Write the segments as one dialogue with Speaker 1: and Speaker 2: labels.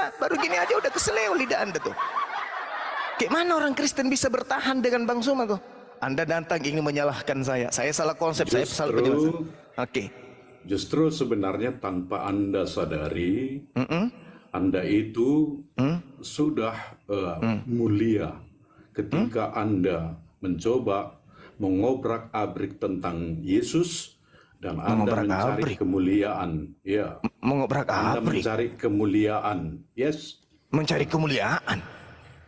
Speaker 1: Anda. Baru gini aja udah keseleo lidah Anda tuh. Kayak mana orang Kristen bisa bertahan dengan Bang Suma tuh? Anda datang ingin menyalahkan saya. Saya salah konsep, saya salah penjelasan. Oke.
Speaker 2: Justru sebenarnya tanpa Anda sadari, Anda itu sudah mulia ketika Anda mencoba mengobrak-abrik tentang Yesus dan Anda mencari kemuliaan. Ya. Anda
Speaker 1: Mengobrak-abrik.
Speaker 2: mencari kemuliaan. Yes.
Speaker 1: Mencari kemuliaan.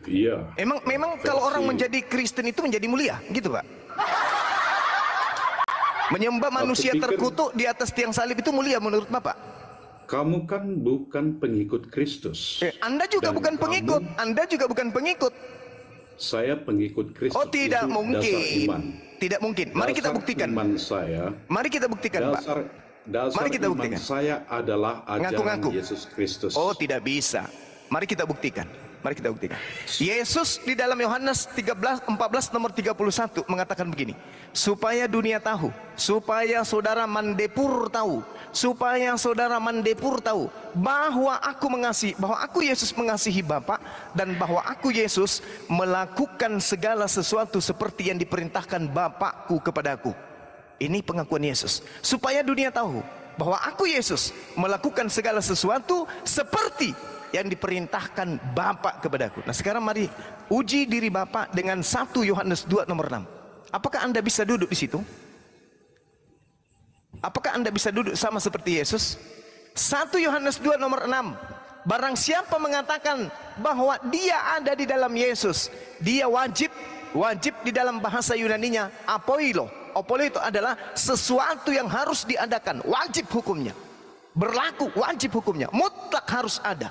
Speaker 2: Iya.
Speaker 1: Memang kalau orang menjadi Kristen itu menjadi mulia, gitu Pak? Menyembah manusia terkutuk di atas tiang salib itu mulia menurut Bapak?
Speaker 2: Kamu kan bukan pengikut Kristus.
Speaker 1: Anda juga bukan pengikut. Anda juga bukan pengikut.
Speaker 2: Saya pengikut Kristus.
Speaker 1: Oh, tidak mungkin.
Speaker 2: Dasar iman.
Speaker 1: Tidak mungkin. Mari kita buktikan.
Speaker 2: Iman saya.
Speaker 1: Mari kita buktikan, Pak.
Speaker 2: Mari kita buktikan. Saya adalah ajaran Yesus Kristus.
Speaker 1: Oh, tidak bisa. Mari kita buktikan. Mari kita buktikan. Yesus di dalam Yohanes 14 nomor 31 mengatakan begini. Supaya dunia tahu, supaya saudara Mandepur tahu, supaya saudara Mandepur tahu bahwa aku Yesus mengasihi Bapa, dan bahwa aku Yesus melakukan segala sesuatu seperti yang diperintahkan Bapakku kepadaku. Ini pengakuan Yesus. Supaya dunia tahu bahwa aku Yesus melakukan segala sesuatu seperti yang diperintahkan Bapa kepadaku. Nah sekarang mari uji diri Bapak dengan 1 Yohanes 2 nomor 6. Apakah Anda bisa duduk di situ? Apakah Anda bisa duduk sama seperti Yesus? 1 Yohanes 2 nomor 6. Barang siapa mengatakan bahwa dia ada di dalam Yesus, dia wajib di dalam bahasa Yunaninya apoilo. Apoilo itu adalah sesuatu yang harus diadakan, wajib hukumnya. Berlaku, wajib hukumnya, mutlak harus ada.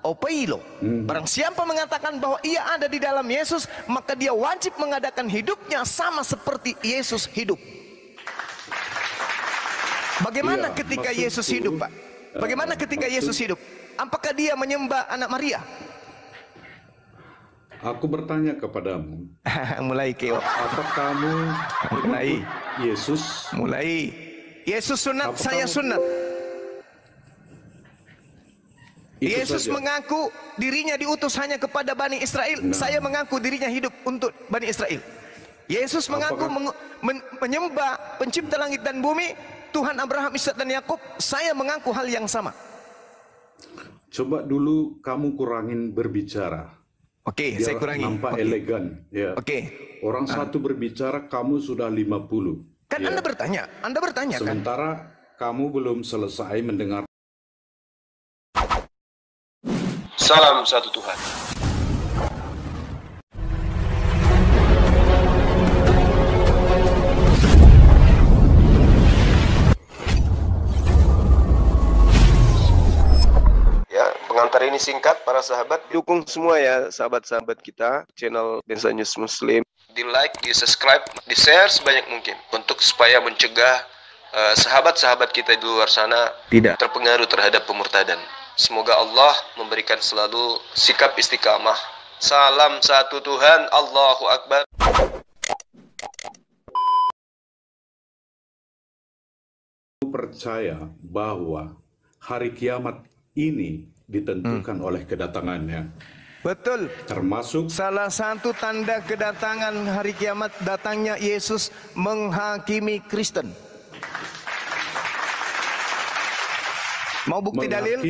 Speaker 1: Opoilo. Barang siapa mengatakan bahwa ia ada di dalam Yesus, maka dia wajib mengadakan hidupnya sama seperti Yesus hidup. Bagaimana ketika Yesus hidup, Pak? Bagaimana ketika Yesus hidup? Apakah dia menyembah anak Maria?
Speaker 2: Aku bertanya kepadamu.
Speaker 1: Mulai keo.
Speaker 2: Apa kamu
Speaker 1: mulai
Speaker 2: Yesus?
Speaker 1: Mulai. Yesus sunat, saya sunat. Yesus mengaku dirinya diutus hanya kepada Bani Israel. Saya mengaku dirinya hidup untuk Bani Israel. Yesus mengaku menyembah pencipta langit dan bumi, Tuhan Abraham, Ishak dan Yakub. Saya mengaku hal yang sama.
Speaker 2: Coba dulu kamu kurangin berbicara.
Speaker 1: Oke, saya kurangi.
Speaker 2: Nampak elegan. Ya.
Speaker 1: Oke.
Speaker 2: Orang satu berbicara, kamu sudah 50.
Speaker 1: Kan ya. Anda bertanya kan?
Speaker 2: Sementara kamu belum selesai mendengar.
Speaker 3: Salam satu Tuhan. Ya, pengantar ini singkat para sahabat. Dukung semua ya sahabat-sahabat kita channel Densa News Muslim. Di like, di subscribe, di share sebanyak mungkin untuk supaya mencegah sahabat-sahabat kita di luar sana tidak terpengaruh terhadap pemurtadan. Semoga Allah memberikan selalu sikap istiqamah. Salam satu Tuhan, Allahu Akbar.
Speaker 2: Percaya bahwa hari kiamat ini ditentukan oleh kedatangannya.
Speaker 1: Betul.
Speaker 2: Termasuk
Speaker 1: salah satu tanda kedatangan hari kiamat, datangnya Yesus menghakimi Kristen. Mau bukti dalil?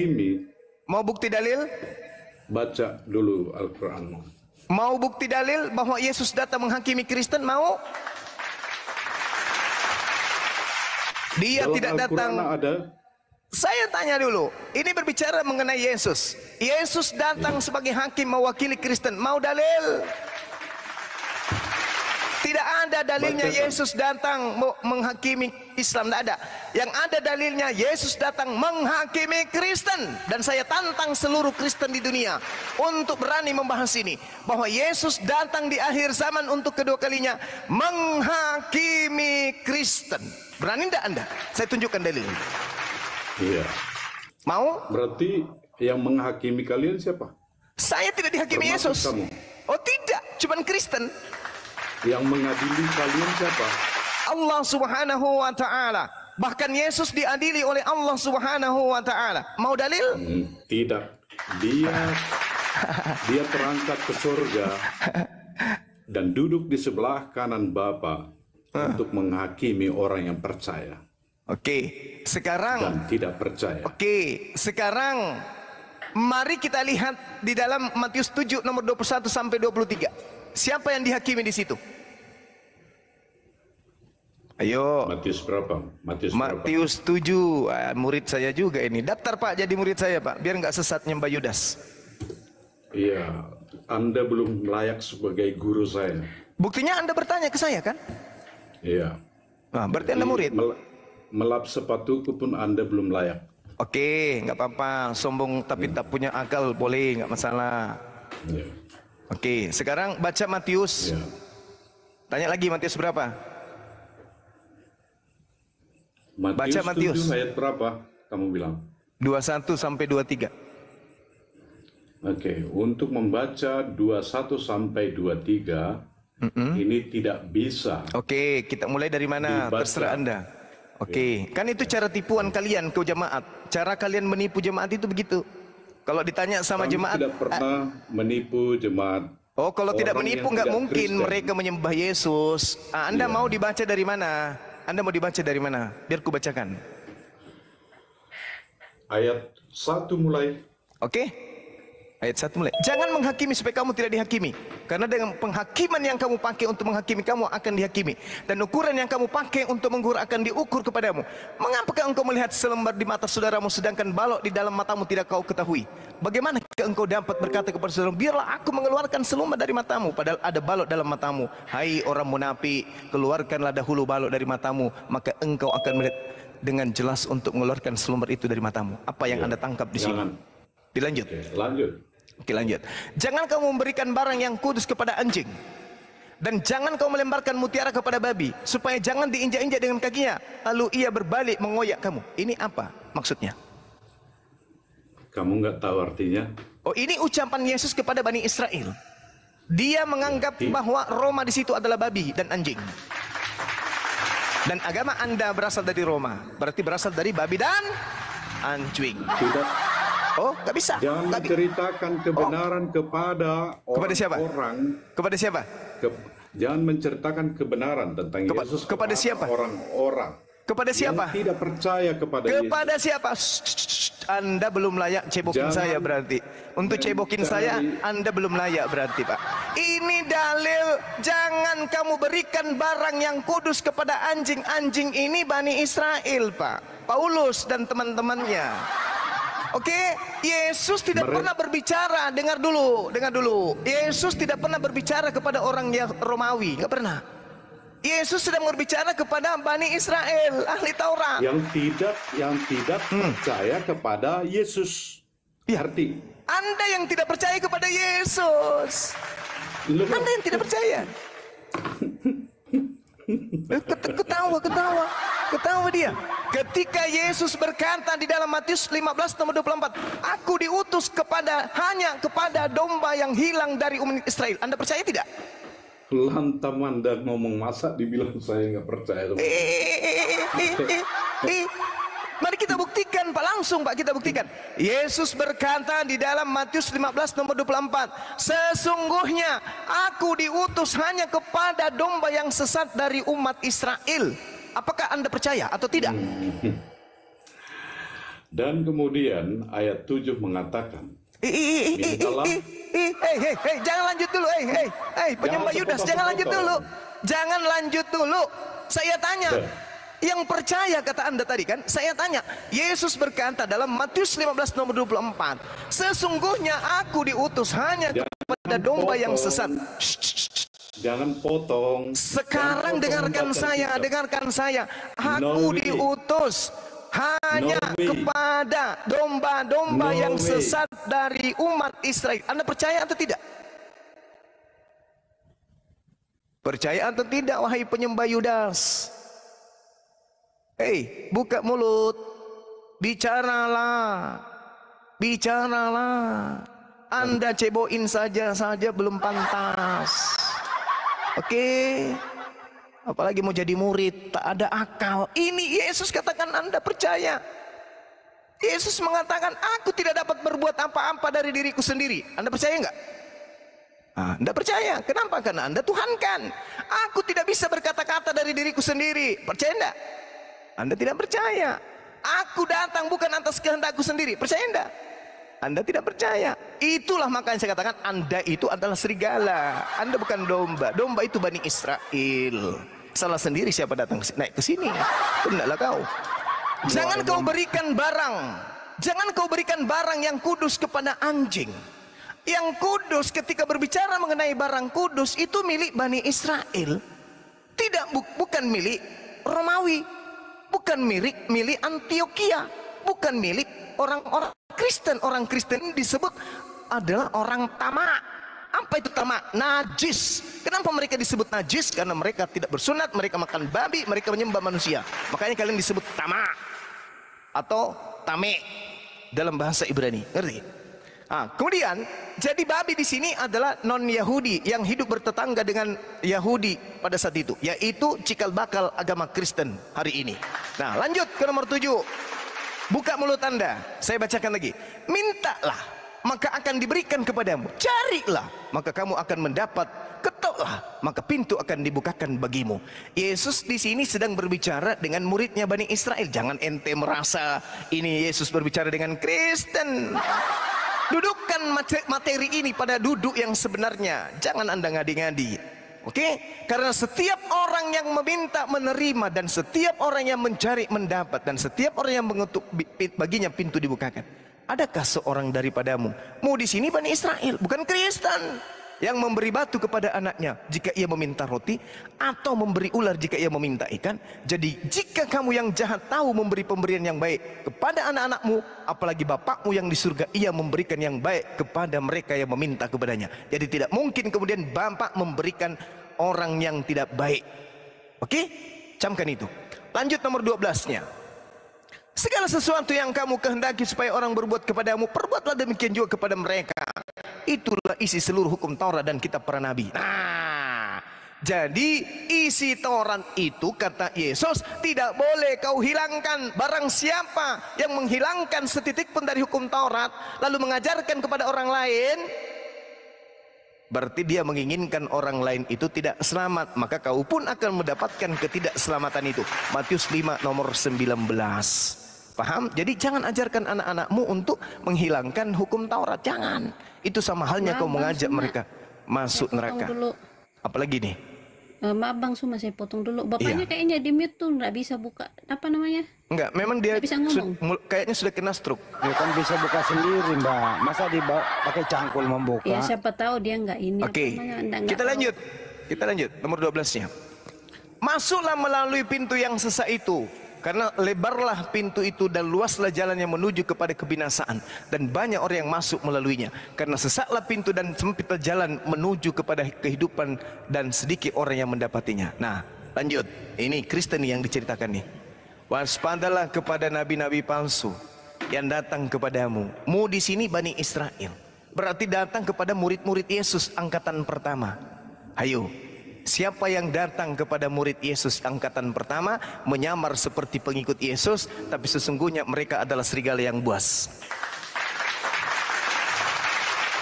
Speaker 1: Mau bukti dalil?
Speaker 2: Baca dulu Al-Quran.
Speaker 1: Mau bukti dalil bahwa Yesus datang menghakimi Kristen? Mau? Dia
Speaker 2: dalam
Speaker 1: tidak datang.
Speaker 2: Ada.
Speaker 1: Saya tanya dulu. Ini berbicara mengenai Yesus. Yesus datang sebagai hakim mewakili Kristen. Mau dalil? Tidak ada dalilnya Yesus datang menghakimi Islam, tidak ada. Yang ada dalilnya Yesus datang menghakimi Kristen. Dan saya tantang seluruh Kristen di dunia untuk berani membahas ini, bahwa Yesus datang di akhir zaman untuk kedua kalinya menghakimi Kristen. Berani tidak Anda? Saya tunjukkan dalilnya.
Speaker 2: Iya.
Speaker 1: Mau?
Speaker 2: Berarti yang menghakimi kalian siapa?
Speaker 1: Saya tidak dihakimi
Speaker 2: Termasuk
Speaker 1: Yesus.
Speaker 2: Kamu.
Speaker 1: Oh tidak, cuman Kristen.
Speaker 2: Yang mengadili kalian siapa?
Speaker 1: Allah Subhanahu wa Ta'ala. Bahkan Yesus diadili oleh Allah Subhanahu wa Ta'ala. Mau dalil?
Speaker 2: Tidak. Dia dia terangkat ke surga dan duduk di sebelah kanan Bapa untuk menghakimi orang yang percaya
Speaker 1: Oke, sekarang
Speaker 2: dan tidak percaya.
Speaker 1: Oke, sekarang mari kita lihat di dalam Matius 7 nomor 21 sampai 23. Siapa yang dihakimi di situ? Ayo.
Speaker 2: Matius berapa?
Speaker 1: Matius 7. Murid saya juga ini. Daftar Pak jadi murid saya Pak, biar nggak sesat nyembah Yudas.
Speaker 2: Iya, Anda belum layak sebagai guru saya.
Speaker 1: Buktinya Anda bertanya ke saya kan?
Speaker 2: Iya.
Speaker 1: Nah, berarti Anda murid.
Speaker 2: Melap sepatuku pun Anda belum layak.
Speaker 1: Oke, nggak apa-apa. Sombong tapi tak punya akal boleh, nggak masalah.
Speaker 2: Iya.
Speaker 1: Oke, sekarang baca Matius.
Speaker 2: Iya.
Speaker 1: Tanya lagi Matius berapa?
Speaker 2: Matius
Speaker 1: Baca Matius
Speaker 2: 7 ayat berapa kamu bilang?
Speaker 1: 21 sampai 23.
Speaker 2: Oke, untuk membaca 21 sampai 23 ini tidak bisa.
Speaker 1: Oke, kita mulai dari mana?
Speaker 2: Dibaca.
Speaker 1: Terserah Anda. Oke, kan itu cara tipuan kalian ke jemaat. Cara kalian menipu jemaat itu begitu. Kalau ditanya sama
Speaker 2: Kami
Speaker 1: jemaat,
Speaker 2: tidak pernah menipu jemaat.
Speaker 1: oh kalau tidak
Speaker 2: orang
Speaker 1: menipu
Speaker 2: yang
Speaker 1: nggak
Speaker 2: tidak
Speaker 1: mungkin
Speaker 2: Kristen.
Speaker 1: mereka menyembah Yesus. Anda
Speaker 2: Iya.
Speaker 1: mau dibaca dari mana? Anda mau dibaca dari mana? Biar ku bacakan.
Speaker 2: Ayat 1 mulai.
Speaker 1: Oke? Ayat 1 mulai. Jangan menghakimi supaya kamu tidak dihakimi. Karena dengan penghakiman yang kamu pakai untuk menghakimi, kamu akan dihakimi. Dan ukuran yang kamu pakai untuk mengukur akan diukur kepadamu. Mengapakah engkau melihat selembar di mata saudaramu, sedangkan balok di dalam matamu tidak kau ketahui? Bagaimana engkau dapat berkata kepada saudaramu, biarlah aku mengeluarkan selembar dari matamu, padahal ada balok dalam matamu. Hai orang munafik, keluarkanlah dahulu balok dari matamu, maka engkau akan melihat dengan jelas untuk mengeluarkan selembar itu dari matamu. Apa yang Anda tangkap di sini?
Speaker 2: Jangan.
Speaker 1: Dilanjut.
Speaker 2: Oke, lanjut.
Speaker 1: Oke, lanjut. Jangan kamu memberikan barang yang kudus kepada anjing, dan jangan kau melemparkan mutiara kepada babi, supaya jangan diinjak-injak dengan kakinya, lalu ia berbalik mengoyak kamu. Ini apa maksudnya?
Speaker 2: Kamu nggak tahu artinya?
Speaker 1: Oh, ini ucapan Yesus kepada Bani Israel. Dia menganggap bahwa Roma di situ adalah babi dan anjing. Dan agama Anda berasal dari Roma, berarti berasal dari babi dan anjing.
Speaker 2: Tidak.
Speaker 1: Oh, nggak bisa.
Speaker 2: Jangan
Speaker 1: Nggak bi-
Speaker 2: menceritakan kebenaran kepada
Speaker 1: Kepada siapa?
Speaker 2: orang.
Speaker 1: Kepada siapa?
Speaker 2: Jangan menceritakan kebenaran tentang Yesus
Speaker 1: kepada siapa?
Speaker 2: Orang-orang
Speaker 1: Kepada siapa?
Speaker 2: yang tidak percaya kepada Yesus.
Speaker 1: Kepada siapa? Anda belum layak cebokin
Speaker 2: Jangan
Speaker 1: saya berarti. Untuk cebokin saya, Anda belum layak berarti Pak. Ini dalil, jangan kamu berikan barang yang kudus kepada anjing. Anjing ini Bani Israel Pak, Paulus dan teman-temannya. Oke, Yesus tidak pernah berbicara, dengar dulu. Yesus tidak pernah berbicara kepada orang yang Romawi, nggak pernah. Yesus sedang berbicara kepada Bani Israel, ahli Taurat.
Speaker 2: Yang tidak percaya kepada Yesus.
Speaker 1: Ya.
Speaker 2: Arti.
Speaker 1: Anda yang tidak percaya kepada Yesus. Anda yang tidak percaya. Ketawa dia. Ketika Yesus berkata di dalam Matius 15 nomor 24, aku diutus hanya kepada domba yang hilang dari umat Israel. Anda percaya tidak?
Speaker 2: Lantam Anda ngomong, masa dibilang saya nggak percaya.
Speaker 1: Mari kita buktikan Pak, langsung Pak kita buktikan. Yesus berkata di dalam Matius 15 nomor 24, sesungguhnya aku diutus hanya kepada domba yang sesat dari umat Israel. Apakah Anda percaya atau tidak?
Speaker 2: Dan kemudian ayat 7 mengatakan,
Speaker 1: jangan lanjut dulu, penyembah Yudas, jangan lanjut dulu. Jangan lanjut dulu. Saya tanya, yang percaya kata Anda tadi kan? Saya tanya, Yesus berkata dalam Matius 15 nomor 24, sesungguhnya aku diutus hanya kepada domba yang sesat.
Speaker 2: jangan potong.
Speaker 1: Sekarang dengarkan saya. Aku diutus hanya kepada domba-domba yang sesat dari umat Israel. Anda percaya atau tidak? Percaya atau tidak, wahai penyembah Yudas? Buka mulut, bicaralah. Anda ceboin saja belum pantas. Oke. Apalagi mau jadi murid, tak ada akal. Ini Yesus katakan Anda percaya. Yesus mengatakan, aku tidak dapat berbuat apa-apa dari diriku sendiri. Anda percaya enggak? Anda percaya. Kenapa? Karena Anda Tuhan kan. Aku tidak bisa berkata-kata dari diriku sendiri. Percaya enggak? Anda tidak percaya. Aku datang bukan atas kehendakku sendiri. Percaya enggak? Anda tidak percaya. Itulah makanya saya katakan Anda itu adalah serigala. Anda bukan domba. Domba itu Bani Israel. Salah sendiri siapa datang naik ke sini. Hendaklah kau. Jangan kau berikan barang. Jangan kau berikan barang yang kudus kepada anjing. Yang kudus ketika berbicara mengenai barang kudus itu milik Bani Israel. Bukan milik Romawi. Bukan milik Antioquia. Bukan milik orang-orang Kristen. Orang Kristen disebut adalah orang tamak. Apa itu tamak? Najis. Kenapa mereka disebut najis? Karena mereka tidak bersunat, mereka makan babi, mereka menyembah manusia. Makanya kalian disebut tamak atau tame dalam bahasa Ibrani. Ngerti? Kemudian jadi babi di sini adalah non Yahudi yang hidup bertetangga dengan Yahudi pada saat itu, yaitu cikal bakal agama Kristen hari ini. Nah, lanjut ke nomor 7. Buka mulut Anda. Saya bacakan lagi. Mintalah, maka akan diberikan kepadamu. Carilah, maka kamu akan mendapat. Ketoklah, maka pintu akan dibukakan bagimu. Yesus di sini sedang berbicara dengan muridnya Bani Israel. Jangan ente merasa ini Yesus berbicara dengan Kristen. Dudukkan materi ini pada duduk yang sebenarnya. Jangan Anda ngadi-ngadi. Oke? Karena setiap orang yang meminta menerima, dan setiap orang yang mencari mendapat, dan setiap orang yang mengetuk baginya pintu dibukakan. Adakah seorang daripadamu? Mau di sini Bani Israel, bukan Kristen, yang memberi batu kepada anaknya jika ia meminta roti, atau memberi ular jika ia meminta ikan. Jadi jika kamu yang jahat tahu memberi pemberian yang baik kepada anak-anakmu, apalagi Bapakmu yang di surga, ia memberikan yang baik kepada mereka yang meminta kepadanya. Jadi tidak mungkin kemudian Bapak memberikan orang yang tidak baik. Oke? Camkan itu. Lanjut nomor 12-nya. Segala sesuatu yang kamu kehendaki supaya orang berbuat kepadamu, perbuatlah demikian juga kepada mereka. Itulah isi seluruh hukum Taurat dan kitab para nabi. Nah, jadi isi Taurat itu, kata Yesus, tidak boleh kau hilangkan. Barang siapa yang menghilangkan setitik pun dari hukum Taurat lalu mengajarkan kepada orang lain, berarti dia menginginkan orang lain itu tidak selamat, maka kau pun akan mendapatkan ketidakselamatan itu. Matius 5 nomor 19. Paham? Jadi jangan ajarkan anak-anakmu untuk menghilangkan hukum Taurat. Jangan. Itu sama halnya kau mengajak mereka masuk neraka. Apalagi nih?
Speaker 4: Maaf Bang Suma, saya potong dulu. Bapaknya kayaknya di mute tuh, nggak bisa buka. Apa namanya?
Speaker 1: Enggak, memang dia
Speaker 4: bisa ngomong.
Speaker 1: kayaknya sudah kena stroke.
Speaker 5: Dia kan bisa buka sendiri, Mbak. Masa pakai cangkul membuka?
Speaker 4: Ya siapa tahu dia nggak ini.
Speaker 1: Oke, kita lanjut. Kita lanjut. Nomor 12-nya. Masuklah melalui pintu yang sesak itu. Karena lebarlah pintu itu dan luaslah jalan yang menuju kepada kebinasaan, dan banyak orang yang masuk melaluinya. Karena sesaklah pintu dan sempitlah jalan menuju kepada kehidupan, dan sedikit orang yang mendapatinya. Nah, lanjut. Ini Kristen yang diceritakan nih. Waspadalah kepada nabi-nabi palsu yang datang kepadamu. Mu di sini Bani Israel. Berarti datang kepada murid-murid Yesus angkatan pertama. Ayo. Siapa yang datang kepada murid Yesus angkatan pertama menyamar seperti pengikut Yesus, tapi sesungguhnya mereka adalah serigala yang buas.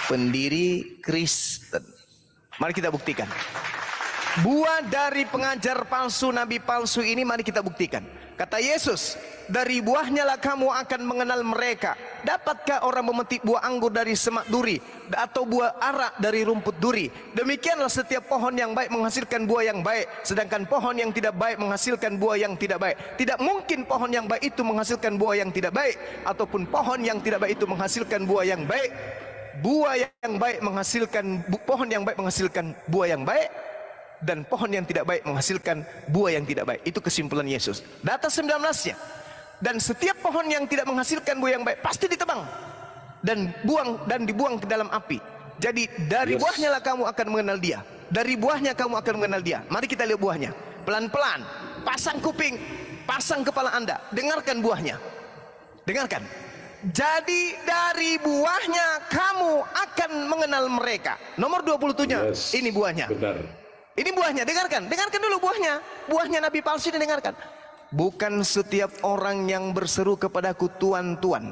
Speaker 1: Pendiri Kristen. Mari kita buktikan. Buah dari pengajar palsu, nabi palsu ini mari kita buktikan. Kata Yesus, dari buahnya lah kamu akan mengenal mereka. Dapatkah orang memetik buah anggur dari semak duri, atau buah ara dari rumput duri? Demikianlah setiap pohon yang baik menghasilkan buah yang baik, sedangkan pohon yang tidak baik menghasilkan buah yang tidak baik. Tidak mungkin pohon yang baik itu menghasilkan buah yang tidak baik, ataupun pohon yang tidak baik itu menghasilkan buah yang baik. Buah yang baik menghasilkan, pohon yang baik menghasilkan buah yang baik, dan pohon yang tidak baik menghasilkan buah yang tidak baik. Itu kesimpulan Yesus. Data 19-nya. Dan setiap pohon yang tidak menghasilkan buah yang baik pasti ditebang dan dibuang ke dalam api. Jadi dari buahnya lah kamu akan mengenal dia. Dari buahnya kamu akan mengenal dia. Mari kita lihat buahnya. Pelan-pelan. Pasang kuping, pasang kepala Anda. Dengarkan buahnya. Dengarkan. Jadi dari buahnya kamu akan mengenal mereka. Nomor 27-nya. Ini buahnya.
Speaker 2: Benar.
Speaker 1: Ini buahnya, dengarkan dulu buahnya. Buahnya nabi palsu ini, dengarkan. bukan setiap orang yang berseru kepadaku Tuhan, Tuhan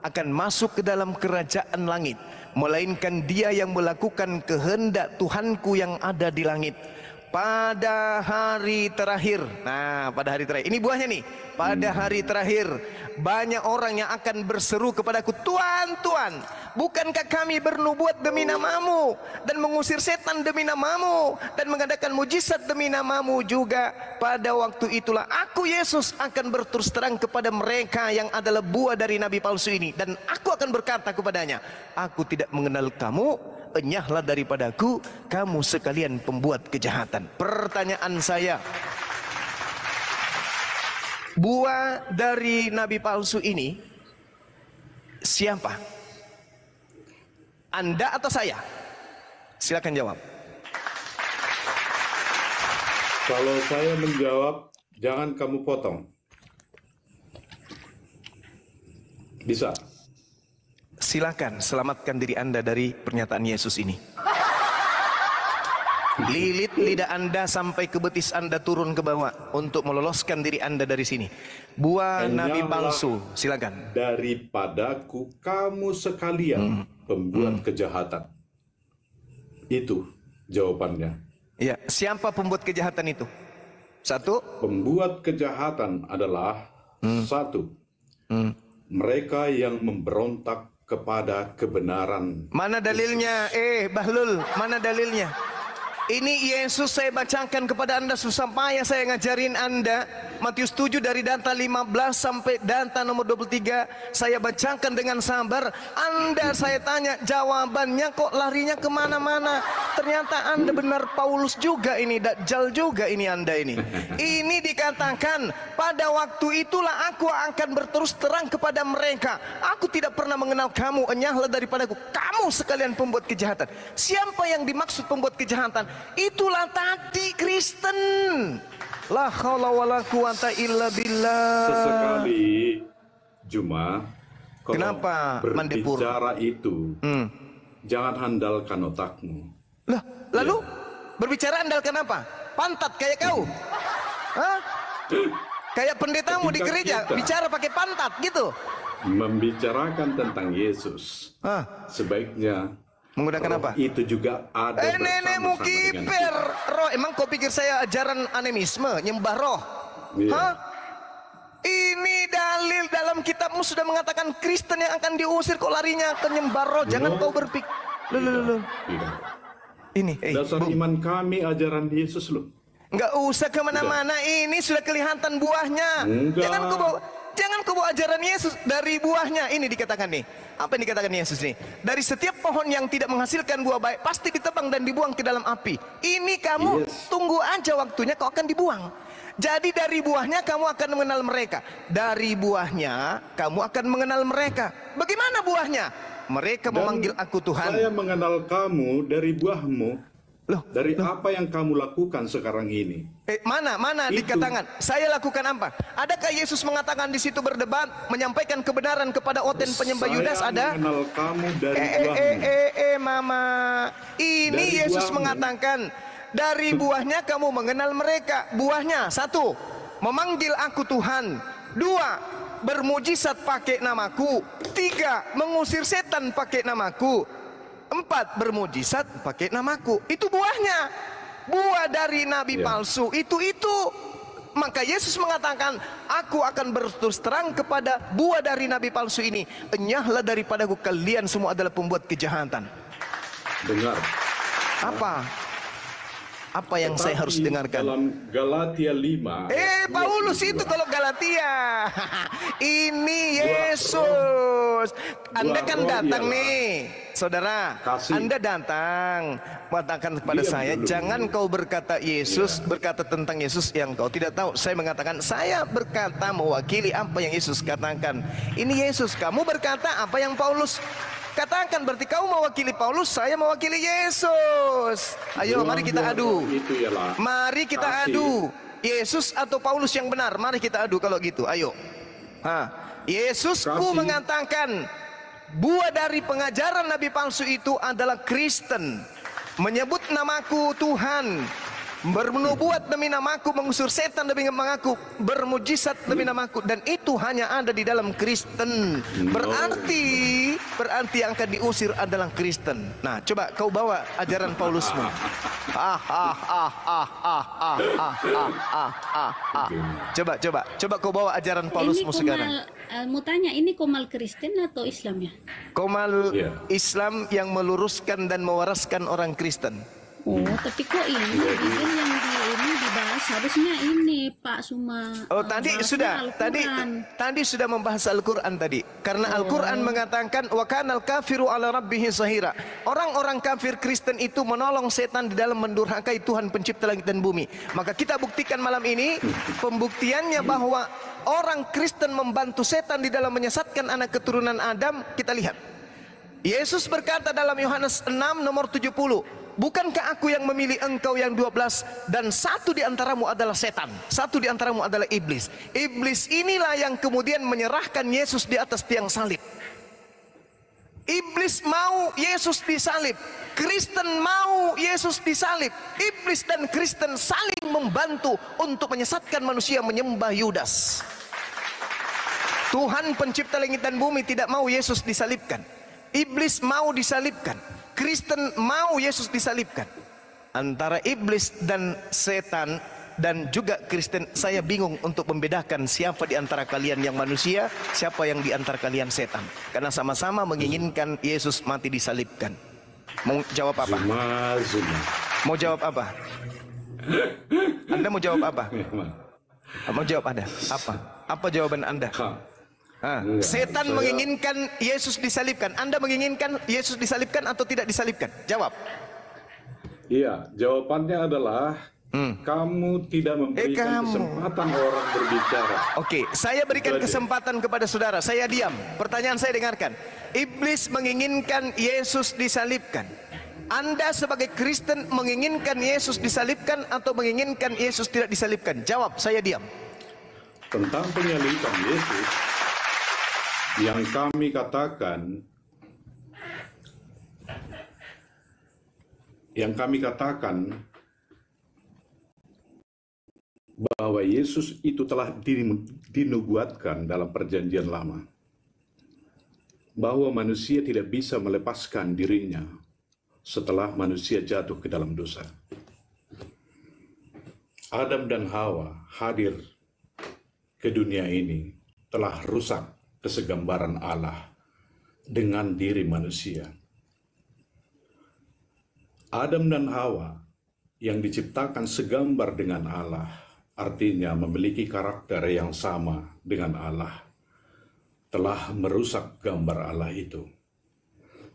Speaker 1: akan masuk ke dalam kerajaan langit, melainkan dia yang melakukan kehendak Tuhanku yang ada di langit pada hari terakhir. Nah, pada hari terakhir ini buahnya nih. Pada hari terakhir banyak orang yang akan berseru kepadaku, Tuhan, Tuhan, bukankah kami bernubuat demi namamu dan mengusir setan demi namamu dan mengadakan mujizat demi namamu juga? Pada waktu itulah aku, Yesus, akan berterus terang kepada mereka yang adalah buah dari nabi palsu ini, dan aku akan berkata kepadanya, aku tidak mengenal kamu, enyahlah daripadaku, kamu sekalian pembuat kejahatan. Pertanyaan saya, buah dari nabi palsu ini siapa? Anda atau saya? Silakan jawab.
Speaker 2: Kalau saya menjawab, jangan kamu potong. Bisa.
Speaker 1: Silakan selamatkan diri Anda dari pernyataan Yesus ini. Lilit lidah Anda sampai ke betis Anda turun ke bawah untuk meloloskan diri Anda dari sini. Buah nabi palsu, silakan.
Speaker 2: Daripadaku kamu sekalian pembuat kejahatan. Itu jawabannya.
Speaker 1: Ya, siapa pembuat kejahatan itu? Satu,
Speaker 2: Pembuat kejahatan adalah satu, mereka yang memberontak kepada kebenaran.
Speaker 1: mana dalilnya? Bahlul, mana dalilnya? Ini Yesus saya bacakan kepada Anda supaya saya ngajarin Anda. Matius 7 dari data 15 sampai data nomor 23 saya bacakan dengan sabar. Anda saya tanya jawabannya kok larinya kemana-mana. Ternyata Anda benar Paulus juga ini, Dajjal juga ini Anda ini. Ini dikatakan pada waktu itulah aku akan berterus terang kepada mereka, aku tidak pernah mengenal kamu, enyahlah daripadaku, kamu sekalian pembuat kejahatan. Siapa yang dimaksud pembuat kejahatan? Itulah tadi Kristen. La haula wala quwata illa billah.
Speaker 2: Sesekali Juma, kalau
Speaker 1: Kenapa, Mandipur?
Speaker 2: berbicara itu, jangan handalkan otakmu.
Speaker 1: Lah, lalu berbicara andalkan apa? Pantat kayak kau? Hah? Kayak pendetamu di
Speaker 2: Ketika
Speaker 1: gereja
Speaker 2: kita
Speaker 1: bicara pakai pantat gitu?
Speaker 2: membicarakan tentang Yesus, sebaiknya
Speaker 1: Menggunakan
Speaker 2: roh
Speaker 1: apa?
Speaker 2: itu juga ada
Speaker 1: Nenekmu
Speaker 2: bersama-sama dengan
Speaker 1: kiper roh. Emang kau pikir saya ajaran animisme, nyembah roh?
Speaker 2: Iya.
Speaker 1: Hah? Ini dalil dalam kitabmu sudah mengatakan Kristen yang akan diusir, kok larinya ke nyembah roh? Jangan kau berpikir. Loh.
Speaker 2: Tidak.
Speaker 1: Ini,
Speaker 2: Dasar
Speaker 1: Bung,
Speaker 2: iman kami ajaran Yesus loh.
Speaker 1: nggak usah kemana-mana. Ini sudah kelihatan buahnya.
Speaker 2: Enggak.
Speaker 1: Jangan kau bawa ajaran Yesus dari buahnya. Ini dikatakan nih. Apa yang dikatakan Yesus nih? Dari setiap pohon yang tidak menghasilkan buah baik pasti ditebang dan dibuang ke dalam api. Ini kamu tunggu aja waktunya kau akan dibuang. Jadi dari buahnya kamu akan mengenal mereka. Dari buahnya kamu akan mengenal mereka. Bagaimana buahnya? Mereka
Speaker 2: Dan
Speaker 1: memanggil aku Tuhan.
Speaker 2: Saya mengenal kamu dari buahmu.
Speaker 1: Loh,
Speaker 2: Dari apa yang kamu lakukan sekarang ini?
Speaker 1: Mana
Speaker 2: Itu.
Speaker 1: dikatakan? Saya lakukan apa? Adakah Yesus mengatakan di situ berdebat, menyampaikan kebenaran kepada Oten penyembah Yudas?
Speaker 2: Saya
Speaker 1: Ada?
Speaker 2: mengenal kamu dari buahmu.
Speaker 1: Mama. Ini
Speaker 2: Dari
Speaker 1: Yesus
Speaker 2: buahmu.
Speaker 1: mengatakan, dari buahnya kamu mengenal mereka. Buahnya, satu, memanggil aku Tuhan. Dua, bermujizat pakai namaku. Tiga, mengusir setan pakai namaku. Empat, bermujizat pakai namaku. Itu buahnya. Buah dari nabi palsu itu. Maka Yesus mengatakan, aku akan berterus terang kepada buah dari nabi palsu ini. Enyahlah daripadaku, kalian semua adalah pembuat kejahatan.
Speaker 2: Dengar.
Speaker 1: Apa yang saya harus dengarkan?
Speaker 2: Dalam Galatia 5.
Speaker 1: Paulus itu kalau Galatia. Ini Yesus. Anda kan datang nih, saudara. Anda datang mengatakan kepada saya, jangan kau berkata Yesus, berkata tentang Yesus yang kau tidak tahu. Saya mengatakan, saya berkata mewakili apa yang Yesus katakan. Ini Yesus, kamu berkata apa yang Paulus katakan. Berarti kau mewakili Paulus, saya mewakili Yesus. Ayo, mari kita adu. Mari kita adu. Yesus atau Paulus yang benar? Mari kita adu kalau gitu. Ayo. Yesusku mengatakan, buah dari pengajaran nabi palsu itu adalah Kristen, menyebut namaku Tuhan, bernubuat demi namaku, mengusir setan demi namaku, bermujizat demi namaku, dan itu hanya ada di dalam Kristen. Berarti yang akan diusir adalah Kristen. Nah, coba kau bawa ajaran Paulusmu. Coba kau bawa ajaran Paulusmu sekarang.
Speaker 4: Mau tanya, ini Komal Kristen atau Islam ya?
Speaker 1: Komal Islam yang meluruskan dan mewaraskan orang Kristen.
Speaker 4: Oh, tapi kok ini yang ini dibahas harusnya ini Pak Suma.
Speaker 1: Oh, tadi sudah. Tadi sudah membahas Al-Qur'an tadi. Karena Al-Qur'an mengatakan wa kanal kafiru ala rabbih zahira. Orang-orang kafir Kristen itu menolong setan di dalam mendurhakai Tuhan pencipta langit dan bumi. Maka kita buktikan malam ini pembuktiannya bahwa orang Kristen membantu setan di dalam menyesatkan anak keturunan Adam. Kita lihat. Yesus berkata dalam Yohanes 6 nomor 70, bukankah aku yang memilih engkau yang 12 dan satu di antaramu adalah setan, satu di antaramu adalah iblis. Iblis inilah yang kemudian menyerahkan Yesus di atas tiang salib. Iblis mau Yesus disalib, Kristen mau Yesus disalib. Iblis dan Kristen saling membantu untuk menyesatkan manusia menyembah Yudas. Tuhan pencipta langit dan bumi tidak mau Yesus disalibkan. Iblis mau disalibkan, Kristen mau Yesus disalibkan. Antara iblis dan setan dan juga Kristen, saya bingung untuk membedakan siapa di antara kalian yang manusia, siapa yang di antara kalian setan. Karena sama-sama menginginkan Yesus mati disalibkan. Mau jawab apa? Mau jawab apa? Anda mau jawab apa? Mau jawab ada? Apa? Apa jawaban Anda? Setan menginginkan Yesus disalibkan. Anda menginginkan Yesus disalibkan atau tidak disalibkan? Jawab.
Speaker 2: Iya, jawabannya adalah kamu tidak memberikan kesempatan orang berbicara.
Speaker 1: Oke, saya berikan kesempatan kepada saudara. Saya diam. Pertanyaan saya dengarkan. Iblis menginginkan Yesus disalibkan. Anda sebagai Kristen menginginkan Yesus disalibkan atau menginginkan Yesus tidak disalibkan? Jawab, saya diam.
Speaker 2: Tentang penyaliban Yesus, yang kami katakan bahwa Yesus itu telah dinubuatkan dalam perjanjian lama, bahwa manusia tidak bisa melepaskan dirinya setelah manusia jatuh ke dalam dosa. Adam dan Hawa hadir ke dunia ini telah rusak kesegambaran Allah dengan diri manusia. Adam dan Hawa yang diciptakan segambar dengan Allah, artinya memiliki karakter yang sama dengan Allah, telah merusak gambar Allah itu.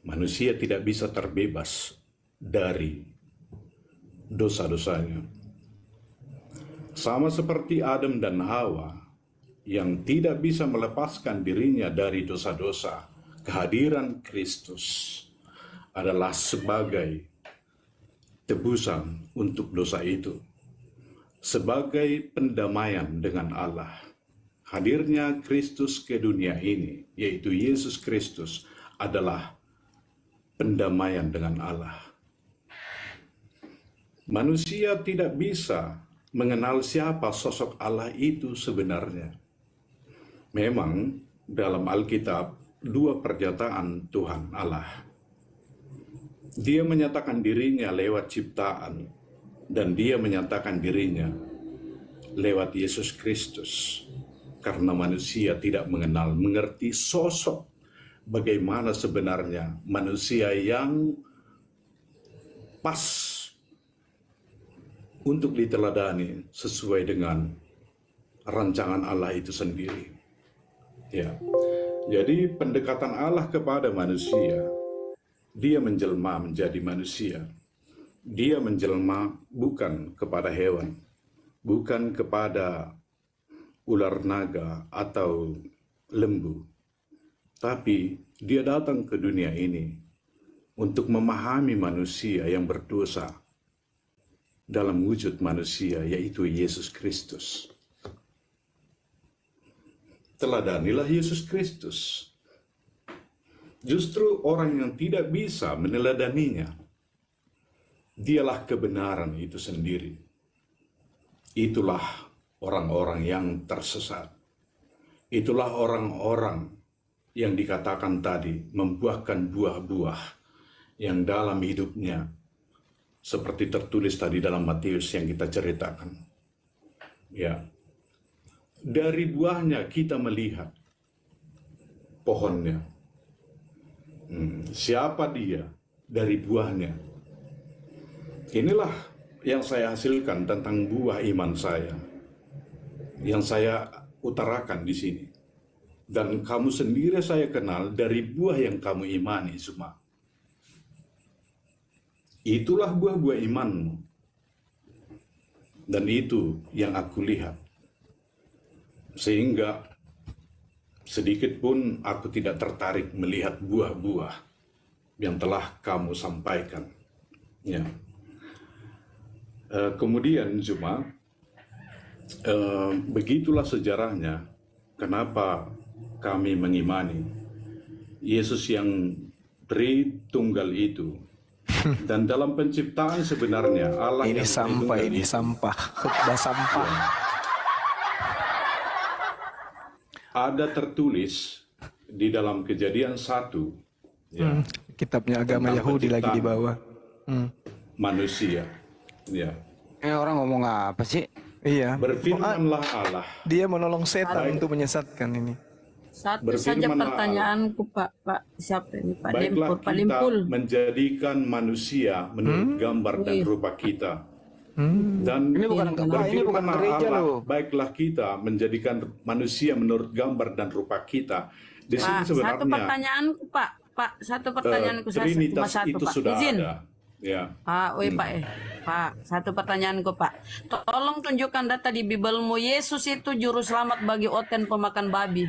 Speaker 2: Manusia tidak bisa terbebas dari dosa-dosanya. Sama seperti Adam dan Hawa yang tidak bisa melepaskan dirinya dari dosa-dosa, kehadiran Kristus adalah sebagai tebusan untuk dosa itu, sebagai pendamaian dengan Allah. Hadirnya Kristus ke dunia ini, yaitu Yesus Kristus, adalah pendamaian dengan Allah. Manusia tidak bisa mengenal siapa sosok Allah itu sebenarnya. Memang dalam Alkitab dua pernyataan Tuhan Allah. Dia menyatakan dirinya lewat ciptaan dan dia menyatakan dirinya lewat Yesus Kristus. Karena manusia tidak mengerti sosok bagaimana sebenarnya manusia yang pas untuk diteladani sesuai dengan rancangan Allah itu sendiri. Ya, jadi pendekatan Allah kepada manusia, dia menjelma menjadi manusia. Dia menjelma bukan kepada hewan, bukan kepada ular naga atau lembu, tapi dia datang ke dunia ini untuk memahami manusia yang berdosa dalam wujud manusia, yaitu Yesus Kristus. Teladanilah Yesus Kristus. Justru orang yang tidak bisa meneladaninya, dialah kebenaran itu sendiri. itulah orang-orang yang tersesat. Itulah orang-orang yang dikatakan tadi membuahkan buah-buah yang dalam hidupnya seperti tertulis tadi dalam Matius yang kita ceritakan. Ya. Dari buahnya kita melihat pohonnya. Siapa dia? Dari buahnya. Inilah yang saya hasilkan tentang buah iman saya, yang saya utarakan di sini. Dan kamu sendiri saya kenal dari buah yang kamu imani semua. Itulah buah-buah imanmu. Dan itu yang aku lihat. Sehingga sedikit pun aku tidak tertarik melihat buah-buah yang telah kamu sampaikan. Ya. Kemudian cuma begitulah sejarahnya kenapa kami mengimani Yesus yang Tritunggal itu. Dan dalam penciptaan sebenarnya Allah
Speaker 1: Ini
Speaker 2: yang
Speaker 1: sampah,
Speaker 2: Tritunggal
Speaker 1: ini
Speaker 2: itu,
Speaker 1: sampah, khotbah sampah.
Speaker 2: ada tertulis di dalam Kejadian 1 ya,
Speaker 1: Kitabnya agama
Speaker 2: tentang
Speaker 1: Yahudi lagi di
Speaker 2: penciptaan
Speaker 1: bawah.
Speaker 2: manusia. Ya.
Speaker 5: Ini orang ngomong apa sih?
Speaker 1: Iya.
Speaker 2: Berfirmanlah Allah.
Speaker 1: Dia menolong setan untuk menyesatkan ini.
Speaker 6: Satu saja
Speaker 2: Berfirmanlah
Speaker 6: pertanyaanku, Pak siapa ini? Pak
Speaker 2: Baiklah
Speaker 6: Dempul, Pak
Speaker 2: kita
Speaker 6: Dempul.
Speaker 2: menjadikan manusia menurut gambar dan rupa kita. Dan
Speaker 5: Ini bukan ini bukan
Speaker 2: berfirmanlah
Speaker 5: gereja
Speaker 2: Allah,
Speaker 5: loh.
Speaker 2: baiklah kita menjadikan manusia menurut gambar dan rupa kita. Di sini
Speaker 6: Pak, satu
Speaker 2: sebenarnya
Speaker 6: pertanyaanku, Pak. Pak, satu pertanyaanku saya cuma
Speaker 2: Trinitas
Speaker 6: satu,
Speaker 2: itu
Speaker 6: Pak.
Speaker 2: sudah
Speaker 6: Izin.
Speaker 2: ada. Ya.
Speaker 6: Pak, Pak, Pak, satu pertanyaanku, Pak. Tolong tunjukkan data di Bibelmu, Yesus itu juru selamat bagi Oten pemakan babi.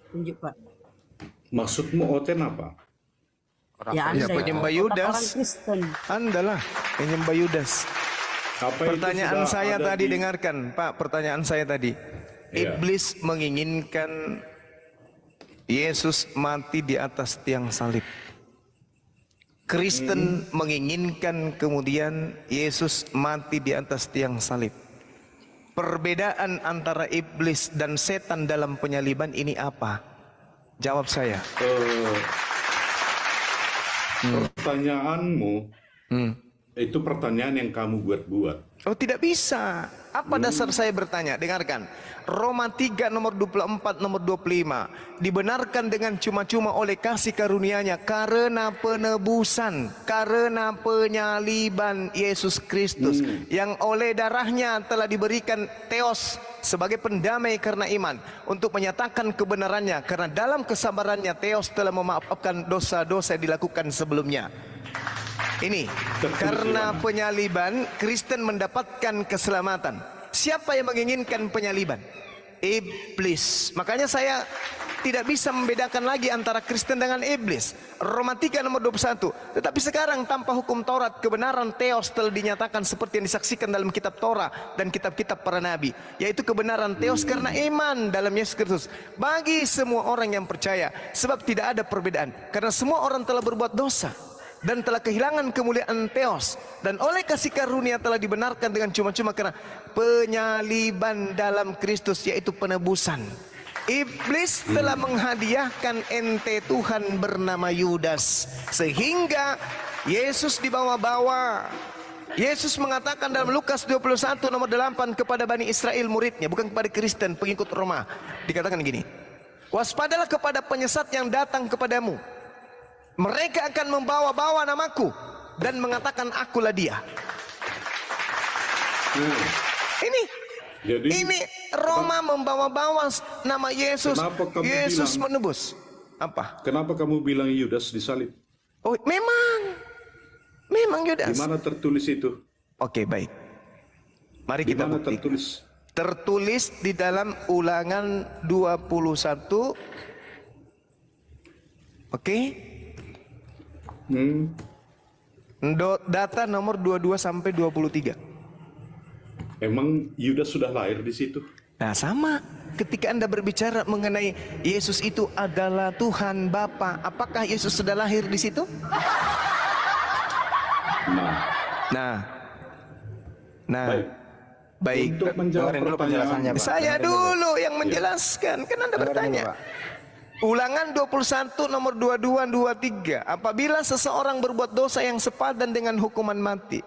Speaker 6: Tunjuk, Pak.
Speaker 2: Maksudmu Oten apa?
Speaker 6: Ya,
Speaker 1: Ya,
Speaker 6: Anda
Speaker 1: penyembah
Speaker 6: itu,
Speaker 1: Yudas.
Speaker 6: orang Kristen.
Speaker 1: Anda lah penyembah Yudas.
Speaker 2: Apa itu
Speaker 1: Pertanyaan
Speaker 2: sudah
Speaker 1: saya
Speaker 2: ada
Speaker 1: tadi
Speaker 2: di-
Speaker 1: dengarkan, Pak. Pertanyaan saya tadi.
Speaker 2: Iya.
Speaker 1: Iblis menginginkan Yesus mati di atas tiang salib. Kristen menginginkan kemudian Yesus mati di atas tiang salib. Perbedaan antara iblis dan setan dalam penyaliban ini apa? Jawab saya.
Speaker 2: Pertanyaanmu itu pertanyaan yang kamu buat-buat.
Speaker 1: Oh, tidak bisa. Apa dasar saya bertanya? Dengarkan. Roma 3 nomor 24 nomor 25. Dibenarkan dengan cuma-cuma oleh kasih karunia-Nya karena penebusan, karena penyaliban Yesus Kristus yang oleh darahnya telah diberikan theos sebagai pendamai karena iman untuk menyatakan kebenarannya karena dalam kesabarannya theos telah memaafkan dosa-dosa yang dilakukan sebelumnya. Ini karena penyaliban Kristen mendapatkan keselamatan. Siapa yang menginginkan penyaliban? Iblis. Makanya saya tidak bisa membedakan lagi antara Kristen dengan iblis. Roma 3 nomor 21. Tetapi sekarang tanpa hukum Taurat kebenaran theos telah dinyatakan seperti yang disaksikan dalam kitab Torah dan kitab-kitab para nabi, yaitu kebenaran theos karena iman dalam Yesus Kristus bagi semua orang yang percaya. Sebab tidak ada perbedaan karena semua orang telah berbuat dosa dan telah kehilangan kemuliaan theos, dan oleh kasih karunia telah dibenarkan dengan cuma-cuma karena penyaliban dalam Kristus, yaitu penebusan. Iblis telah menghadiahkan ente Tuhan bernama Yudas sehingga Yesus dibawa-bawa. Yesus mengatakan dalam Lukas 21 nomor 8 kepada Bani Israel muridnya, bukan kepada Kristen pengikut Roma. Dikatakan gini, waspadalah kepada penyesat yang datang kepadamu. Mereka akan membawa-bawa namaku dan mengatakan akulah dia.
Speaker 2: Jadi,
Speaker 1: Ini Roma membawa-bawa nama Yesus.
Speaker 2: Kenapa kamu
Speaker 1: Yesus
Speaker 2: bilang-
Speaker 1: menebus. Apa?
Speaker 2: kenapa kamu bilang Yudas disalib?
Speaker 1: Oh, memang Yudas.
Speaker 2: Di mana tertulis itu?
Speaker 1: Oke, baik. Mari
Speaker 2: Di
Speaker 1: kita
Speaker 2: mana
Speaker 1: buktikan.
Speaker 2: tertulis?
Speaker 1: Tertulis di dalam Ulangan 21. Oke. Data nomor 22 sampai 23.
Speaker 2: Emang Yudas sudah lahir di situ?
Speaker 1: Nah, sama. Ketika Anda berbicara mengenai Yesus itu adalah Tuhan Bapa, apakah Yesus sudah lahir di situ?
Speaker 2: Nah,
Speaker 1: Nah.
Speaker 2: baik.
Speaker 1: Baik.
Speaker 2: Untuk menjawab
Speaker 5: Dengerin dulu penjelasannya,
Speaker 2: pertanyaan
Speaker 5: Pak.
Speaker 1: Saya
Speaker 5: Dengerin dulu.
Speaker 1: dulu yang menjelaskan. Kan Anda
Speaker 5: Dengerin
Speaker 1: bertanya.
Speaker 5: dulu, Pak.
Speaker 1: Ulangan 21 nomor 22 23. Apabila seseorang berbuat dosa yang sepadan dengan hukuman mati,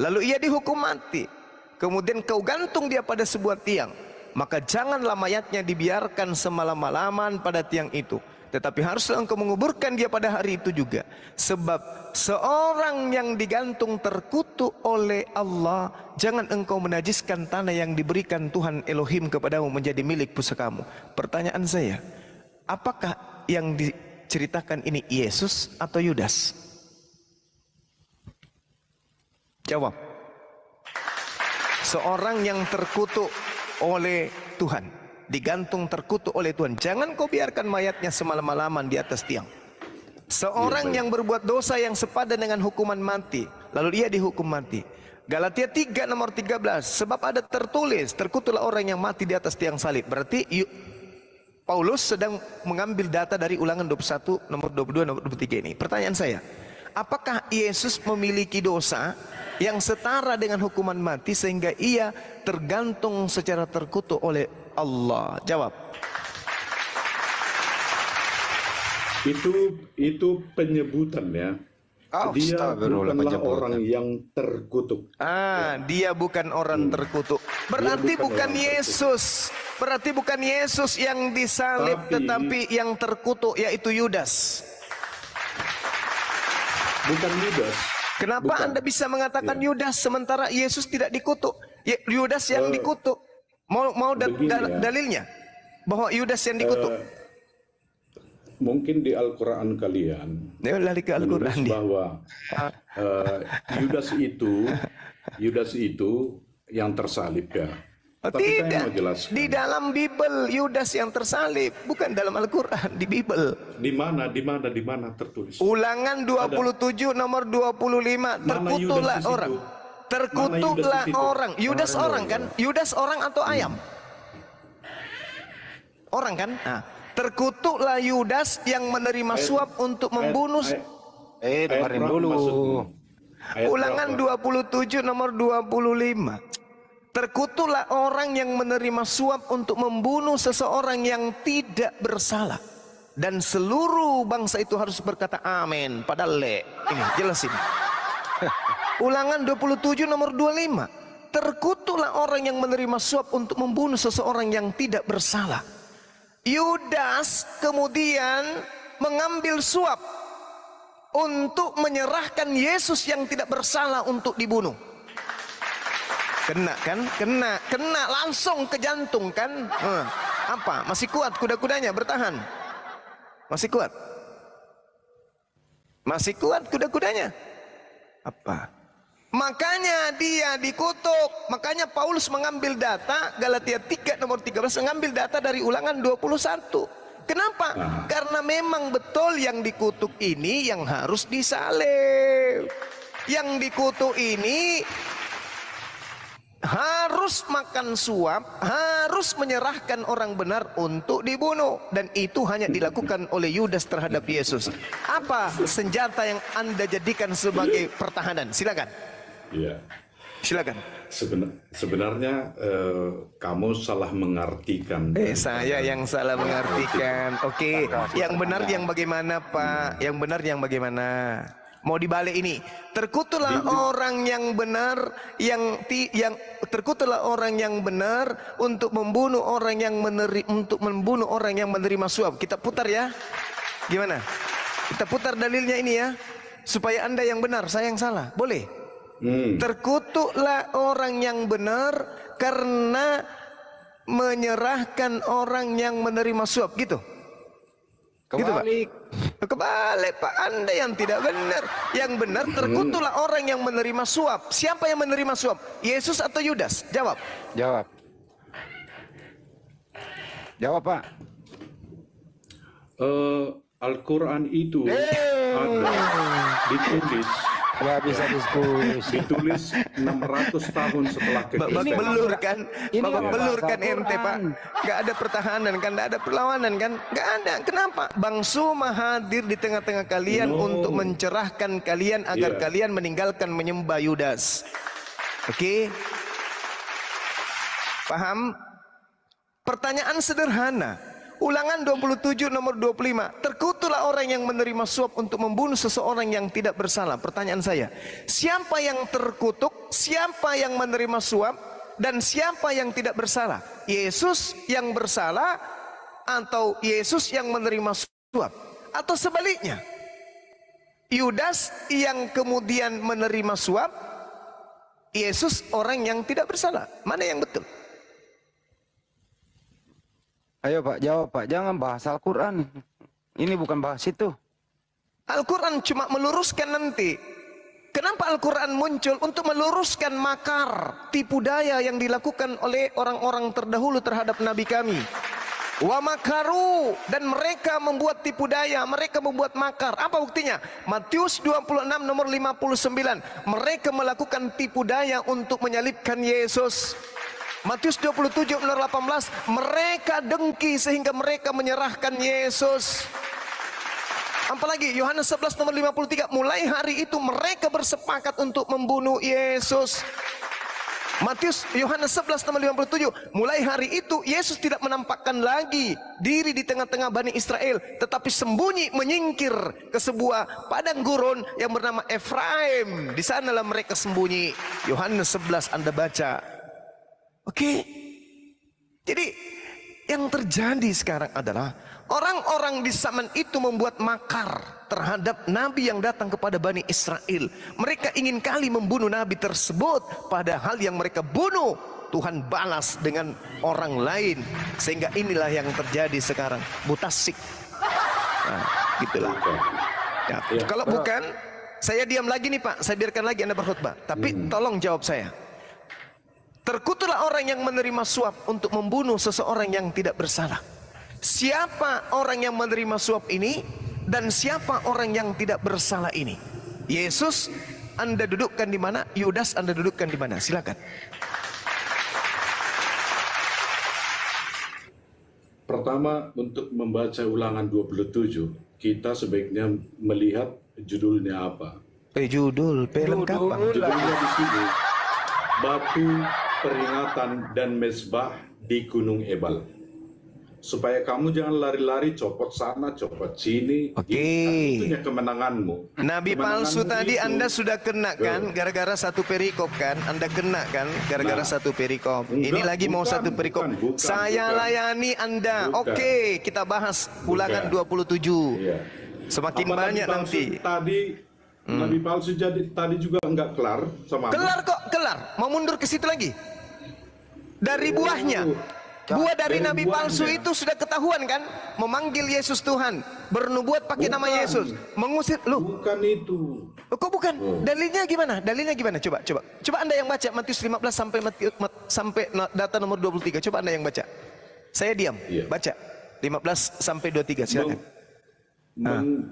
Speaker 1: lalu ia dihukum mati, kemudian kau gantung dia pada sebuah tiang, maka janganlah mayatnya dibiarkan semalam-malaman pada tiang itu, tetapi haruslah engkau menguburkan dia pada hari itu juga. Sebab seorang yang digantung terkutuk oleh Allah. Jangan engkau menajiskan tanah yang diberikan Tuhan Elohim kepadamu menjadi milik pusakamu. Pertanyaan saya, apakah yang diceritakan ini Yesus atau Yudas? Jawab. Seorang yang terkutuk oleh Tuhan, digantung terkutuk oleh Tuhan. Jangan kau biarkan mayatnya semalam-malaman di atas tiang. Seorang yang berbuat dosa yang sepadan dengan hukuman mati, lalu dia dihukum mati. Galatia 3 nomor 13. Sebab ada tertulis, terkutuklah orang yang mati di atas tiang salib. Berarti Paulus sedang mengambil data dari Ulangan 21 nomor 22 nomor 23 ini. Pertanyaan saya, apakah Yesus memiliki dosa yang setara dengan hukuman mati sehingga ia tergantung secara terkutuk oleh Allah? Jawab.
Speaker 2: Itu penyebutan ya. Dia bukanlah orang yang terkutuk.
Speaker 1: Dia bukan orang terkutuk. Berarti bukan Yesus. Berarti bukan Yesus yang disalib, tetapi yang terkutuk yaitu Yudas.
Speaker 2: Bukan Yudas.
Speaker 1: Kenapa Anda bisa mengatakan Yudas sementara Yesus tidak dikutuk? Yudas yang dikutuk. Mau dalilnya bahwa Yudas yang dikutuk?
Speaker 2: Mungkin di Al-Quran kalian
Speaker 1: lari ke Al-Quran
Speaker 2: bahwa Yudas itu yang tersalib ya. Tapi saya mau jelaskan.
Speaker 1: Di dalam Bible Yudas yang tersalib, bukan dalam Al-Quran, di Bible.
Speaker 2: Di mana tertulis?
Speaker 1: Ulangan 27 nomor 25. Terkutuklah orang. Terkutuklah orang. Yudas orang kan? Yudas orang atau ayam? Orang kan? Nah, terkutuklah Yudas yang menerima suap untuk membunuh.
Speaker 5: Dengerin dulu.
Speaker 1: Ulangan 27 nomor 25. Terkutuklah orang yang menerima suap untuk membunuh seseorang yang tidak bersalah. Dan seluruh bangsa itu harus berkata amin. Padahal ini jelasin. Ulangan 27 nomor 25. Terkutuklah orang yang menerima suap untuk membunuh seseorang yang tidak bersalah. Yudas kemudian mengambil suap untuk menyerahkan Yesus yang tidak bersalah untuk dibunuh. Kena kan? Kena langsung ke jantung kan? Apa? Masih kuat kuda-kudanya bertahan? Masih kuat? Masih kuat kuda-kudanya? Apa? Makanya dia dikutuk. Makanya Paulus mengambil data Galatia 3 nomor 13, mengambil data dari Ulangan 21. Kenapa? Karena memang betul yang dikutuk ini yang harus disalib. Yang dikutuk ini harus makan suap, harus menyerahkan orang benar untuk dibunuh. Dan itu hanya dilakukan oleh Yudas terhadap Yesus. Apa senjata yang Anda jadikan sebagai pertahanan? Silakan.
Speaker 2: Iya.
Speaker 1: Silakan.
Speaker 2: Sebenarnya kamu salah mengartikan.
Speaker 1: Saya yang salah mengartikan. Oke. Yang benar yang bagaimana, Pak? Yang benar yang bagaimana? Mau dibalik ini. Terkutuklah orang yang benar terkutuklah orang yang benar untuk membunuh orang yang menerima suap. Kita putar ya. Gimana? Kita putar dalilnya ini ya. Supaya Anda yang benar, saya yang salah. Boleh? Terkutuklah orang yang benar karena menyerahkan orang yang menerima suap, gitu.
Speaker 5: Kebalik.
Speaker 1: Gitu, kebalik Pak, Anda yang tidak benar. Yang benar terkutuklah orang yang menerima suap. Siapa yang menerima suap? Yesus atau Yudas? Jawab.
Speaker 5: Jawab. Jawab, Pak.
Speaker 2: Al-Quran itu ada ditulis.
Speaker 5: Gak bisa diskusi.
Speaker 2: Ditulis 600 tahun setelah
Speaker 1: Babak
Speaker 2: kekristenan.
Speaker 1: belur kan? Babak belur kan
Speaker 5: bahasa
Speaker 1: ente Pak. Gak ada pertahanan kan? Gak ada perlawanan kan? Gak ada. Kenapa? Bang Suma hadir di tengah-tengah kalian untuk mencerahkan kalian agar kalian meninggalkan menyembah Yudas. Oke? Paham? Pertanyaan sederhana. Ulangan 27 nomor 25. Terkutuklah orang yang menerima suap untuk membunuh seseorang yang tidak bersalah. Pertanyaan saya, siapa yang terkutuk, siapa yang menerima suap, dan siapa yang tidak bersalah? Yesus yang bersalah atau Yesus yang menerima suap? Atau sebaliknya, Yudas yang kemudian menerima suap, Yesus orang yang tidak bersalah? Mana yang betul?
Speaker 5: Ayo Pak, jawab Pak. Jangan bahas Al-Quran. Ini bukan bahas itu.
Speaker 1: Al-Quran cuma meluruskan nanti. Kenapa Al-Quran muncul? Untuk meluruskan makar, tipu daya yang dilakukan oleh orang-orang terdahulu terhadap Nabi kami. Wa makaru, dan mereka membuat tipu daya, mereka membuat makar. Apa buktinya? Matius 26 nomor 59. Mereka melakukan tipu daya untuk menyalibkan Yesus. Matius 27 nomor 18, mereka dengki sehingga mereka menyerahkan Yesus. Apalagi Yohanes 11 nomor 53, mulai hari itu mereka bersepakat untuk membunuh Yesus. Yohanes 11 nomor 57, mulai hari itu Yesus tidak menampakkan lagi diri di tengah-tengah Bani Israel, tetapi sembunyi menyingkir ke sebuah padang gurun yang bernama Efraim. Di sanalah mereka sembunyi. Yohanes 11 Anda baca. Oke. Jadi yang terjadi sekarang adalah orang-orang di zaman itu membuat makar terhadap Nabi yang datang kepada Bani Israel. Mereka ingin kali membunuh Nabi tersebut, padahal yang mereka bunuh Tuhan balas dengan orang lain. Sehingga inilah yang terjadi sekarang, mutasik. Nah, gitulah. Ya, kalau bukan, saya diam lagi nih Pak, saya biarkan lagi Anda berkhutbah. Tapi tolong jawab saya. Terkutuklah orang yang menerima suap untuk membunuh seseorang yang tidak bersalah. Siapa orang yang menerima suap ini dan siapa orang yang tidak bersalah ini? Yesus Anda dudukkan di mana? Yudas Anda dudukkan di mana? Silakan.
Speaker 2: Pertama, untuk membaca ulangan 27, kita sebaiknya melihat judulnya apa.
Speaker 1: Judul film kapan?
Speaker 2: Judulnya di sini, Batu Peringatan dan Mezbah di Gunung Ebal. Supaya kamu jangan lari-lari copot sana, copot sini.
Speaker 1: Oke.
Speaker 2: Itunya kemenanganmu.
Speaker 1: Nabi palsu tadi Anda sudah kena kan gara-gara satu perikop kan? Anda kena kan gara-gara satu perikop. Ini lagi mau satu perikop. Saya layani Anda. Oke, kita bahas ulangan 27.
Speaker 2: Iya.
Speaker 1: Semakin
Speaker 2: Apa
Speaker 1: banyak
Speaker 2: Nabi palsu
Speaker 1: nanti.
Speaker 2: Nabi palsu jadi tadi juga enggak kelar sama
Speaker 1: Kelar kok, kelar. Mau mundur ke situ lagi? Dari buahnya. Buah dari Nabi palsu itu sudah ketahuan kan? Memanggil Yesus Tuhan, bernubuat pakai nama Yesus, mengusir lu.
Speaker 2: Bukan itu.
Speaker 1: Kok bukan? Dalilnya gimana? Dalilnya gimana? Coba Anda yang baca Matius 15 sampai data nomor 23. Coba Anda yang baca. Saya diam.
Speaker 2: Iya.
Speaker 1: Baca 15 sampai 23. Silakan.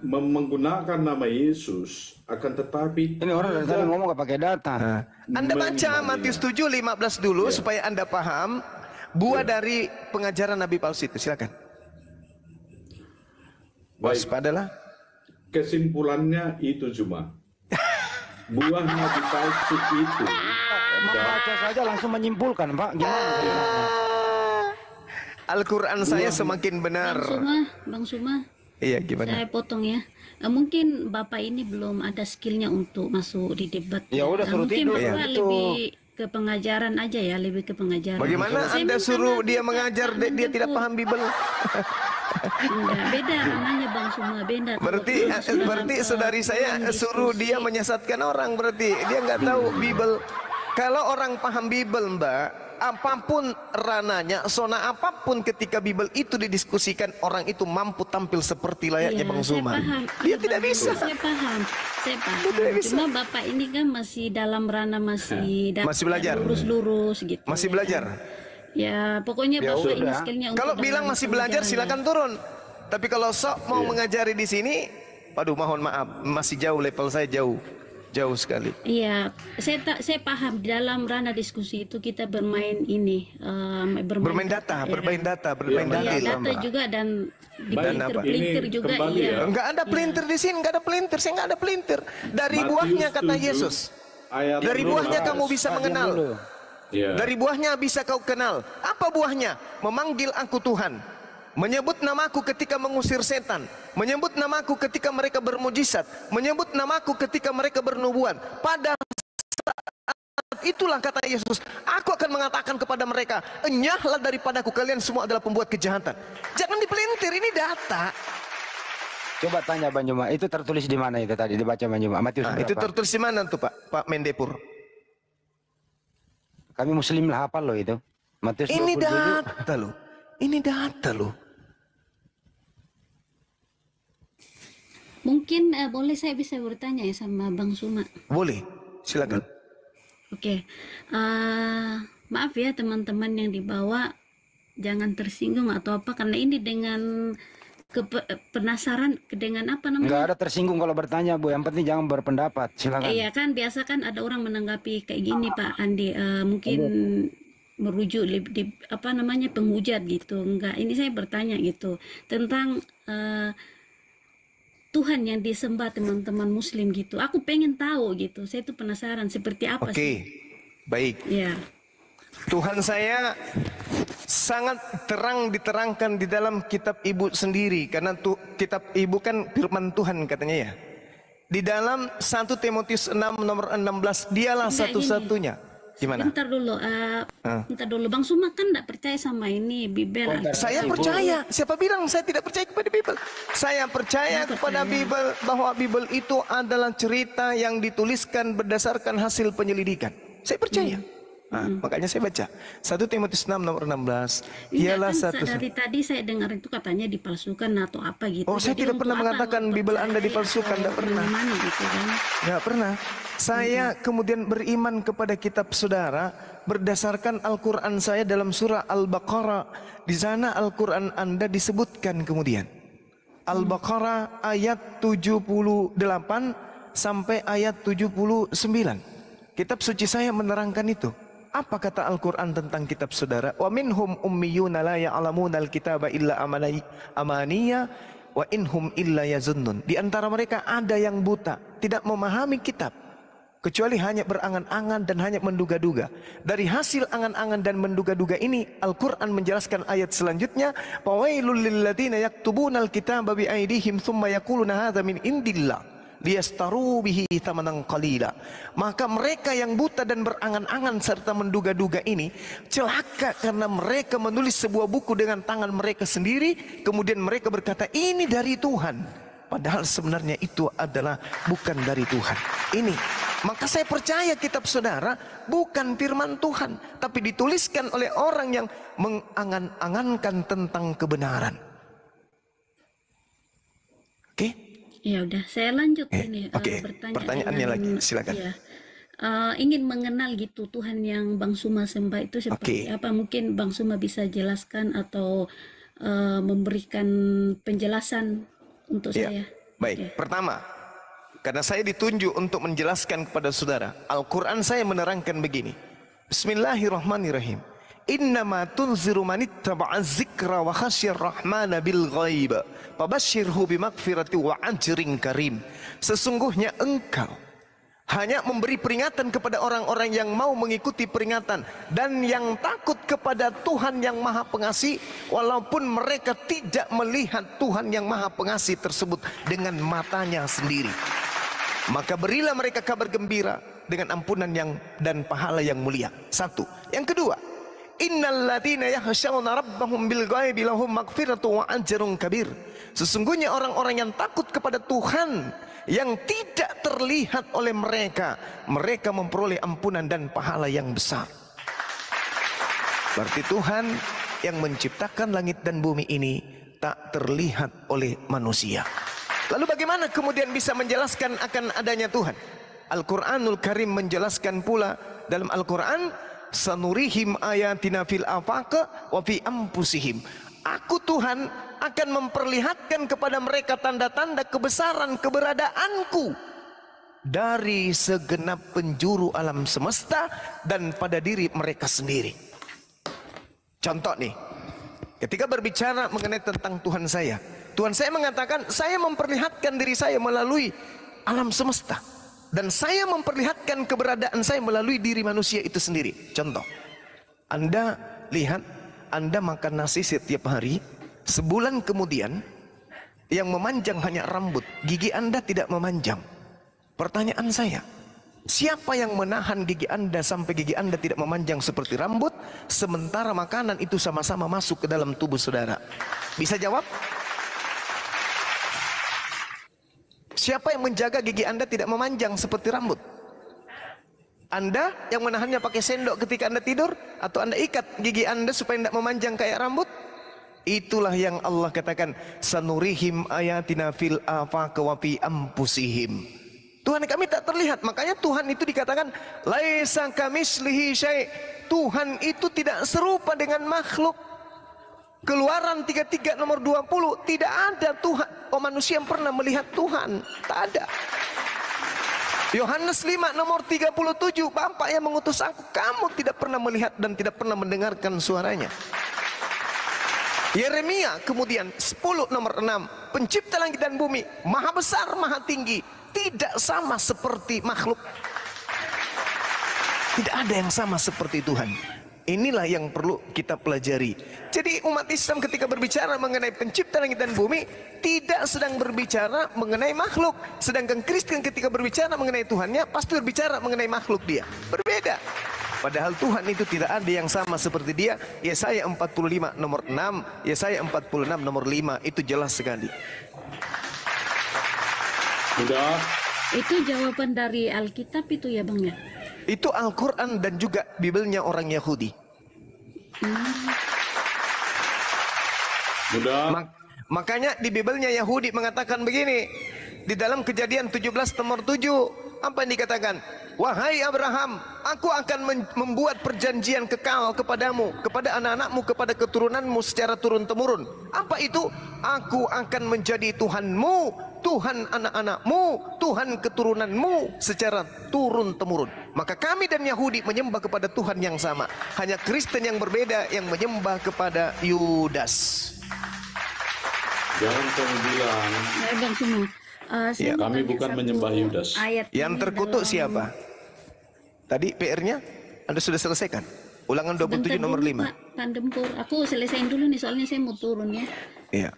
Speaker 2: Menggunakan nama Yesus, akan tetapi
Speaker 5: Ini orang dari tadi ngomong gak pakai data.
Speaker 1: Anda baca Matius 7 15 dulu supaya Anda paham buah dari pengajaran Nabi palsu itu. Silakan. Waspadalah.
Speaker 2: Kesimpulannya itu cuma buah Nabi palsu itu.
Speaker 5: Membaca saja langsung menyimpulkan Pak. Gimana?
Speaker 1: Al-Quran saya semakin benar.
Speaker 4: Bang Suma,
Speaker 1: Iya, gimana?
Speaker 4: saya potong ya. Mungkin Bapak ini belum ada skillnya untuk masuk di debat.
Speaker 5: Ya udah, suruh
Speaker 4: mungkin
Speaker 5: tidur.
Speaker 4: Bapak
Speaker 5: Ya.
Speaker 4: lebih ke pengajaran aja ya, lebih ke pengajaran.
Speaker 1: Bagaimana
Speaker 4: Saya
Speaker 1: Anda
Speaker 4: minta
Speaker 1: suruh
Speaker 4: nanti
Speaker 1: dia
Speaker 4: Pak
Speaker 1: mengajar, dia
Speaker 4: menjemput.
Speaker 1: tidak paham Bible?
Speaker 4: Enggak, beda namanya Bang Suma, beda.
Speaker 1: Berarti saudari saya suruh dia menyesatkan orang, berarti dia nggak tahu Bible. Kalau orang paham Bible, Mbak, apapun rananya, zona apapun ketika Bible itu didiskusikan, orang itu mampu tampil seperti layaknya
Speaker 4: Iya,
Speaker 1: Bang
Speaker 4: saya
Speaker 1: Zuma.
Speaker 4: paham.
Speaker 1: Dia
Speaker 4: Iya,
Speaker 1: tidak
Speaker 4: Bang,
Speaker 1: bisa.
Speaker 4: Saya paham.
Speaker 1: tidak bisa.
Speaker 4: Cuma Bapak ini kan masih dalam ranah masih
Speaker 1: Masih belajar.
Speaker 4: lurus-lurus gitu.
Speaker 1: Masih
Speaker 4: ya
Speaker 1: belajar.
Speaker 4: kan? Ya, pokoknya
Speaker 5: Ya
Speaker 4: Bapak ini
Speaker 5: udah.
Speaker 4: skillnya untuk
Speaker 1: Kalau
Speaker 4: dalam
Speaker 1: bilang masih belajar,
Speaker 4: pengajaran.
Speaker 1: silakan turun. Tapi kalau sok mau mengajari di sini, waduh, mohon maaf, masih jauh, level saya jauh sekali.
Speaker 4: Iya, saya paham dalam ranah diskusi itu kita bermain ini,
Speaker 1: Bermain data, bermain
Speaker 4: Iya,
Speaker 1: data.
Speaker 4: data juga dan dipelintir-pelintir
Speaker 2: Ini
Speaker 4: juga.
Speaker 2: kembali
Speaker 4: Iya.
Speaker 2: ya.
Speaker 1: Enggak ada pelintir di sini, enggak ada pelintir, saya enggak ada pelintir. Dari
Speaker 2: Matius
Speaker 1: buahnya kata
Speaker 2: 7,
Speaker 1: Yesus.
Speaker 2: ayat
Speaker 1: Dari
Speaker 2: 12.
Speaker 1: buahnya kamu bisa
Speaker 5: Pak, diam
Speaker 1: mengenal.
Speaker 5: dulu.
Speaker 2: Ya.
Speaker 1: Dari buahnya bisa kau kenal. Apa buahnya? Memanggil aku Tuhan, menyebut namaku ketika mengusir setan, menyebut namaku ketika mereka bermujizat, menyebut namaku ketika mereka bernubuat. Pada saat itulah, kata Yesus, aku akan mengatakan kepada mereka, enyahlah daripadaku, kalian semua adalah pembuat kejahatan. Jangan dipelintir, ini data.
Speaker 5: Coba tanya Bang Juma, itu tertulis di mana itu tadi dibaca Bang Juma? Matius
Speaker 1: Nah,
Speaker 5: berapa?
Speaker 1: itu tertulis di mana tuh Pak Mendepur?
Speaker 5: Kami muslim lah hafal loh itu. Matius
Speaker 1: Ini
Speaker 5: 27.
Speaker 1: data loh. Ini data loh.
Speaker 4: Mungkin boleh saya bisa bertanya ya sama Bang Suma.
Speaker 1: Boleh, silakan.
Speaker 4: Oke. Maaf ya teman-teman yang dibawa, jangan tersinggung atau apa, karena ini dengan penasaran dengan apa namanya?
Speaker 5: Nggak ada tersinggung kalau bertanya Bu, yang penting jangan berpendapat. Silakan.
Speaker 4: Iya kan, biasa kan ada orang menanggapi kayak gini Pak Andi, mungkin merujuk di apa namanya penghujat gitu. Enggak, ini saya bertanya gitu tentang Tuhan yang disembah teman-teman Muslim gitu. Aku pengen tahu gitu. Saya tuh penasaran seperti apa
Speaker 1: Oke,
Speaker 4: sih?
Speaker 1: baik.
Speaker 4: Ya.
Speaker 1: Tuhan saya sangat terang diterangkan di dalam kitab ibu sendiri, karena kitab ibu kan firman Tuhan katanya ya. Di dalam 1 Timotius 6 nomor 16, dialah
Speaker 4: Enggak,
Speaker 1: satu-satunya. Gimana?
Speaker 4: Bentar dulu, bentar dulu. Bang Suma kan enggak percaya sama ini Bibel.
Speaker 1: Saya percaya. Siapa bilang saya tidak percaya kepada Bible? Saya percaya kepada Bible, bahwa Bible itu adalah cerita yang dituliskan berdasarkan hasil penyelidikan. Saya percaya. Nah, makanya saya baca 1 Timotius 6 nomor 16. Dialah satu.
Speaker 4: Dari tadi saya dengar itu katanya dipalsukan atau apa gitu.
Speaker 1: Oh, saya
Speaker 4: Jadi
Speaker 1: tidak pernah
Speaker 4: untuk apa
Speaker 1: mengatakan
Speaker 4: untuk
Speaker 1: Bible Anda
Speaker 4: percaya
Speaker 1: dipalsukan,
Speaker 4: atau
Speaker 1: tidak pernah.
Speaker 4: bagaimana gitu kan?
Speaker 1: Tidak pernah. Saya kemudian beriman kepada kitab saudara berdasarkan Al-Quran saya dalam surah Al-Baqarah. Di sana Al-Quran Anda disebutkan kemudian. Al-Baqarah ayat 78 sampai ayat 79. Kitab suci saya menerangkan itu. Apa kata Al-Quran tentang kitab saudara? Wa minhum ummiyuna la ya'lamuna al-kitaba illa amaniya wa inhum illa yazunnun. Di antara mereka ada yang buta, tidak memahami kitab, kecuali hanya berangan-angan dan hanya menduga-duga. Dari hasil angan-angan dan menduga-duga ini, Al-Quran menjelaskan ayat selanjutnya, fawailul lilladzina yaktubuna al-kitaba bi aydihim thumma yaquluna hadza min indillah liyastaru bihi thamanan qalila. Maka mereka yang buta dan berangan-angan serta menduga-duga ini celaka, karena mereka menulis sebuah buku dengan tangan mereka sendiri, kemudian mereka berkata ini dari Tuhan, padahal sebenarnya itu adalah bukan dari Tuhan. Ini, maka saya percaya kitab saudara bukan firman Tuhan, tapi dituliskan oleh orang yang mengangan-angankan tentang kebenaran. Oke?
Speaker 4: Ya udah, saya lanjut ini
Speaker 1: Oke,
Speaker 4: bertanya.
Speaker 1: pertanyaannya lagi, silakan.
Speaker 4: Ya, ingin mengenal gitu Tuhan yang Bang Suma sembah itu seperti apa? Mungkin Bang Suma bisa jelaskan atau memberikan penjelasan untuk saya.
Speaker 1: Baik, pertama, karena saya ditunjuk untuk menjelaskan kepada saudara, Al-Quran saya menerangkan begini. Bismillahirrahmanirrahim. Innama tunziru manittaba'a zikra wa khasyir rahmana bil ghaib fabashshirhu bimaghfirati wa ajrin karim. Sesungguhnya engkau hanya memberi peringatan kepada orang-orang yang mau mengikuti peringatan dan yang takut kepada Tuhan yang Maha Pengasih, walaupun mereka tidak melihat Tuhan yang Maha Pengasih tersebut dengan matanya sendiri. Maka berilah mereka kabar gembira dengan ampunan dan pahala yang mulia. Satu. Yang kedua, innal ladzina yakhshawna rabbahum bil ghaibi lahum maghfiratu wa ajrun kabir. Sesungguhnya orang-orang yang takut kepada Tuhan yang tidak terlihat oleh mereka, mereka memperoleh ampunan dan pahala yang besar. Berarti Tuhan yang menciptakan langit dan bumi ini tak terlihat oleh manusia. Lalu bagaimana kemudian bisa menjelaskan akan adanya Tuhan? Al-Quranul Karim menjelaskan pula dalam Al-Quran, sanurihim ayatina fil afaq wa fi anfusihim. Aku Tuhan akan memperlihatkan kepada mereka tanda-tanda kebesaran keberadaanku dari segenap penjuru alam semesta dan pada diri mereka sendiri. Contoh nih, ketika berbicara mengenai tentang Tuhan saya mengatakan saya memperlihatkan diri saya melalui alam semesta. dan saya memperlihatkan keberadaan saya melalui diri manusia itu sendiri. Contoh, Anda lihat, Anda makan nasi setiap hari, sebulan kemudian yang memanjang hanya rambut, gigi Anda tidak memanjang. Pertanyaan saya, siapa yang menahan gigi Anda sampai gigi Anda tidak memanjang seperti rambut, sementara makanan itu sama-sama masuk ke dalam tubuh saudara? Bisa jawab? Siapa yang menjaga gigi Anda tidak memanjang seperti rambut? Anda yang menahannya pakai sendok ketika Anda tidur? Atau Anda ikat gigi Anda supaya tidak memanjang kayak rambut? Itulah yang Allah katakan, sanurihim ayatina fil afaq wa fi anfusihim. Tuhan kami tak terlihat, makanya Tuhan itu dikatakan laisa kamislihi syai'. Tuhan itu tidak serupa dengan makhluk. Keluaran 33 nomor 20, tidak ada Tuhan, manusia yang pernah melihat Tuhan, tak ada. Yohanes 5 nomor 37, Bapa yang mengutus aku, kamu tidak pernah melihat dan tidak pernah mendengarkan suaranya. Yeremia kemudian 10 nomor 6, pencipta langit dan bumi, maha besar, maha tinggi, tidak sama seperti makhluk. Tidak ada yang sama seperti Tuhan. Inilah yang perlu kita pelajari. Jadi umat Islam ketika berbicara mengenai pencipta langit dan bumi, tidak sedang berbicara mengenai makhluk. Sedangkan Kristen ketika berbicara mengenai Tuhannya, pasti berbicara mengenai makhluk dia. Berbeda. Padahal Tuhan itu tidak ada yang sama seperti dia. Yesaya 45 nomor 6, Yesaya 46 nomor 5, itu jelas sekali.
Speaker 2: Sudah.
Speaker 4: Itu jawaban dari Alkitab itu ya Bang ya?
Speaker 1: Itu Al-Quran dan juga Bibelnya orang Yahudi.
Speaker 2: Sudah.
Speaker 1: Makanya di Bibelnya Yahudi mengatakan begini. Di dalam Kejadian 17 nomor 7. Apa yang dikatakan? Wahai Abraham, aku akan membuat perjanjian kekal kepadamu, kepada anak-anakmu, kepada keturunanmu secara turun-temurun. Apa itu? Aku akan menjadi Tuhanmu, Tuhan anak-anakmu, Tuhan keturunanmu secara turun-temurun. Maka kami dan Yahudi menyembah kepada Tuhan yang sama. Hanya Kristen yang berbeda yang menyembah kepada Yudas.
Speaker 2: Jangan kamu bilang.
Speaker 4: Ya Bang semua.
Speaker 1: Ya,
Speaker 2: kami bukan menyembah Yudas.
Speaker 1: Yang terkutuk siapa? Tadi PR-nya Anda sudah selesaikan? Ulangan 27 nomor 5.
Speaker 4: Pak Dempur, aku selesaiin dulu nih soalnya saya mau turun ya.
Speaker 1: Iya.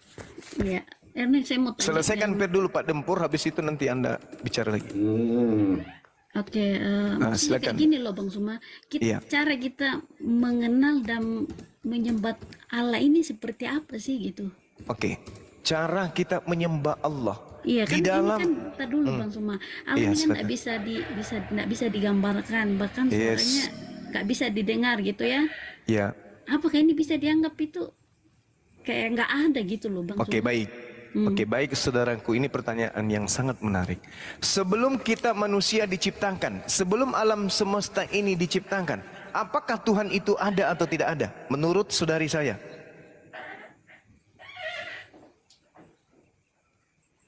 Speaker 4: Iya. Ini saya mau tanya.
Speaker 1: Selesaikan PR dulu Pak Dempur, habis itu nanti Anda bicara lagi.
Speaker 4: Oke, maksudnya
Speaker 1: silakan.
Speaker 4: kayak gini loh Bang Suma. Cara kita mengenal dan menyembah Allah ini seperti apa sih gitu?
Speaker 1: Oke. Cara kita menyembah Allah.
Speaker 4: Iya kan,
Speaker 1: di dalam
Speaker 4: ini kan tak dulu Bang Suma. Allah
Speaker 1: Iya,
Speaker 4: ini kan
Speaker 1: silakan.
Speaker 4: nggak bisa digambarkan, bahkan suaranya nggak bisa didengar gitu ya.
Speaker 1: Ya.
Speaker 4: Apakah ini bisa dianggap itu kayak nggak ada gitu loh Bang
Speaker 1: Oke,
Speaker 4: Suma?
Speaker 1: baik. Oke, baik saudaraku, ini pertanyaan yang sangat menarik. Sebelum kita manusia diciptakan, sebelum alam semesta ini diciptakan, apakah Tuhan itu ada atau tidak ada? Menurut saudari saya.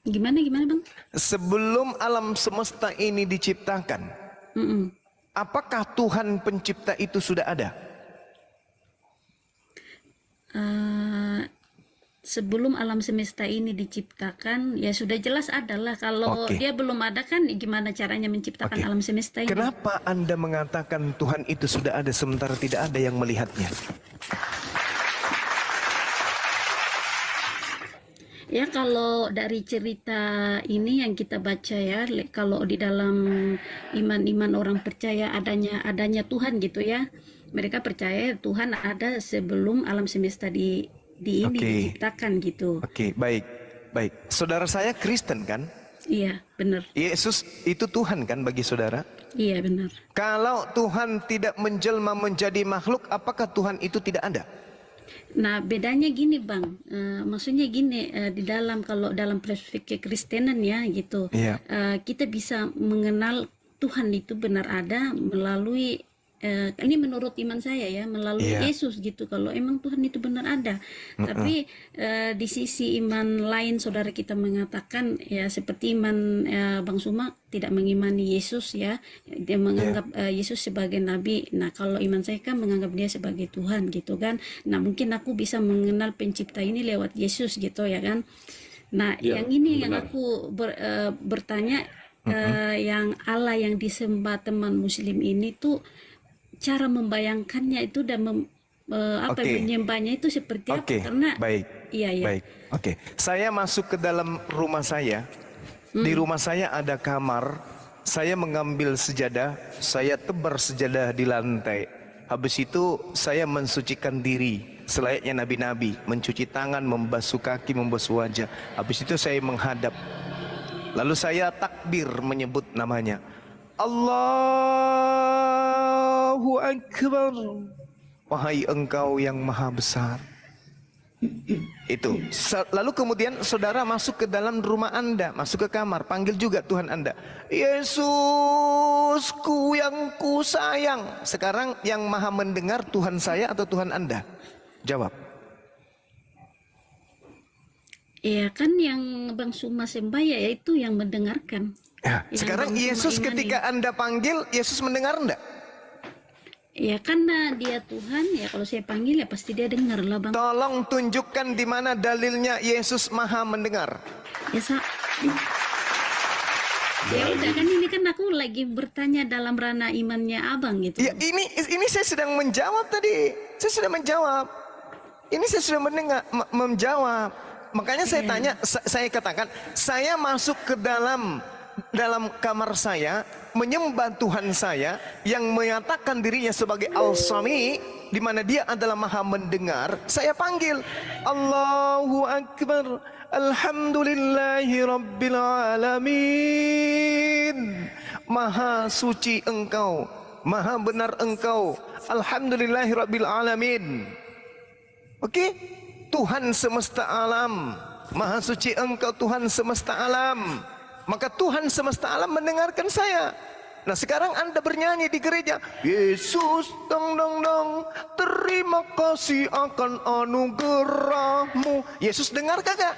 Speaker 4: Gimana Bang?
Speaker 1: Sebelum alam semesta ini diciptakan, apakah Tuhan pencipta itu sudah ada?
Speaker 4: Sebelum alam semesta ini diciptakan, ya sudah jelas adalah. Kalau dia belum ada kan gimana caranya menciptakan alam semesta ini?
Speaker 1: Kenapa Anda mengatakan Tuhan itu sudah ada sementara tidak ada yang melihatnya?
Speaker 4: Ya kalau dari cerita ini yang kita baca ya, kalau di dalam iman-iman orang percaya adanya Tuhan gitu ya. Mereka percaya Tuhan ada sebelum alam semesta ini diciptakan gitu.
Speaker 1: Oke, baik. Saudara saya Kristen kan?
Speaker 4: Iya, benar.
Speaker 1: Yesus itu Tuhan kan bagi saudara?
Speaker 4: Iya, benar.
Speaker 1: Kalau Tuhan tidak menjelma menjadi makhluk, apakah Tuhan itu tidak ada?
Speaker 4: Nah, bedanya gini Bang, maksudnya gini, kalau dalam perspektif Kekristenan ya gitu, kita bisa mengenal Tuhan itu benar ada melalui ini menurut iman saya ya, melalui Yesus gitu. Kalau emang Tuhan itu benar ada, tapi di sisi iman lain saudara kita mengatakan ya seperti iman Bang Suma tidak mengimani Yesus ya, dia menganggap Yesus sebagai nabi. Nah kalau iman saya kan menganggap dia sebagai Tuhan gitu kan. Nah mungkin aku bisa mengenal pencipta ini lewat Yesus gitu ya kan. Nah yang ini yang aku bertanya, yang Allah yang disembah teman Muslim ini tuh cara membayangkannya itu dan menyembahnya itu seperti apa? Karena
Speaker 1: baik.
Speaker 4: Iya, iya.
Speaker 1: Baik. Saya masuk ke dalam rumah saya. Di rumah saya ada kamar. Saya mengambil sejadah, saya tebar sejadah di lantai. Habis itu saya mensucikan diri selayaknya nabi-nabi, mencuci tangan, membasuh kaki, membasuh wajah. Habis itu saya menghadap. Lalu saya takbir menyebut namanya. Allahu Akbar. Wahai Engkau yang maha besar. Itu. Lalu kemudian saudara masuk ke dalam rumah Anda, masuk ke kamar, panggil juga Tuhan Anda. Yesusku yang ku sayang. Sekarang yang maha mendengar Tuhan saya atau Tuhan Anda? Jawab.
Speaker 4: Iya kan yang Bang Suma sembah ya itu yang mendengarkan.
Speaker 1: Ya, sekarang Yesus ketika Anda panggil, Yesus mendengar enggak?
Speaker 4: Ya karena dia Tuhan, ya kalau saya panggil ya pasti dia dengar lah Bang.
Speaker 1: Tolong tunjukkan di mana dalilnya Yesus maha mendengar.
Speaker 4: Ya, ya udah kan ini kan aku lagi bertanya dalam ranah imannya Abang gitu.
Speaker 1: Ya ini saya sedang menjawab tadi. Saya sudah menjawab. Ini saya sudah menjawab. Makanya saya tanya, saya katakan, saya masuk ke dalam kamar saya, menyembah Tuhan saya yang menyatakan dirinya sebagai Al-Sami, di mana dia adalah maha mendengar. Saya panggil Allahu Akbar, Alhamdulillahi Rabbil Alamin. Maha suci Engkau, maha benar Engkau, Alhamdulillahi Rabbil Alamin. Oke? Tuhan semesta alam, maha suci Engkau Tuhan semesta alam. Maka Tuhan semesta alam mendengarkan saya. Nah sekarang Anda bernyanyi di gereja, Yesus dong dong dong, terima kasih akan anugerahmu. Yesus dengar kagak?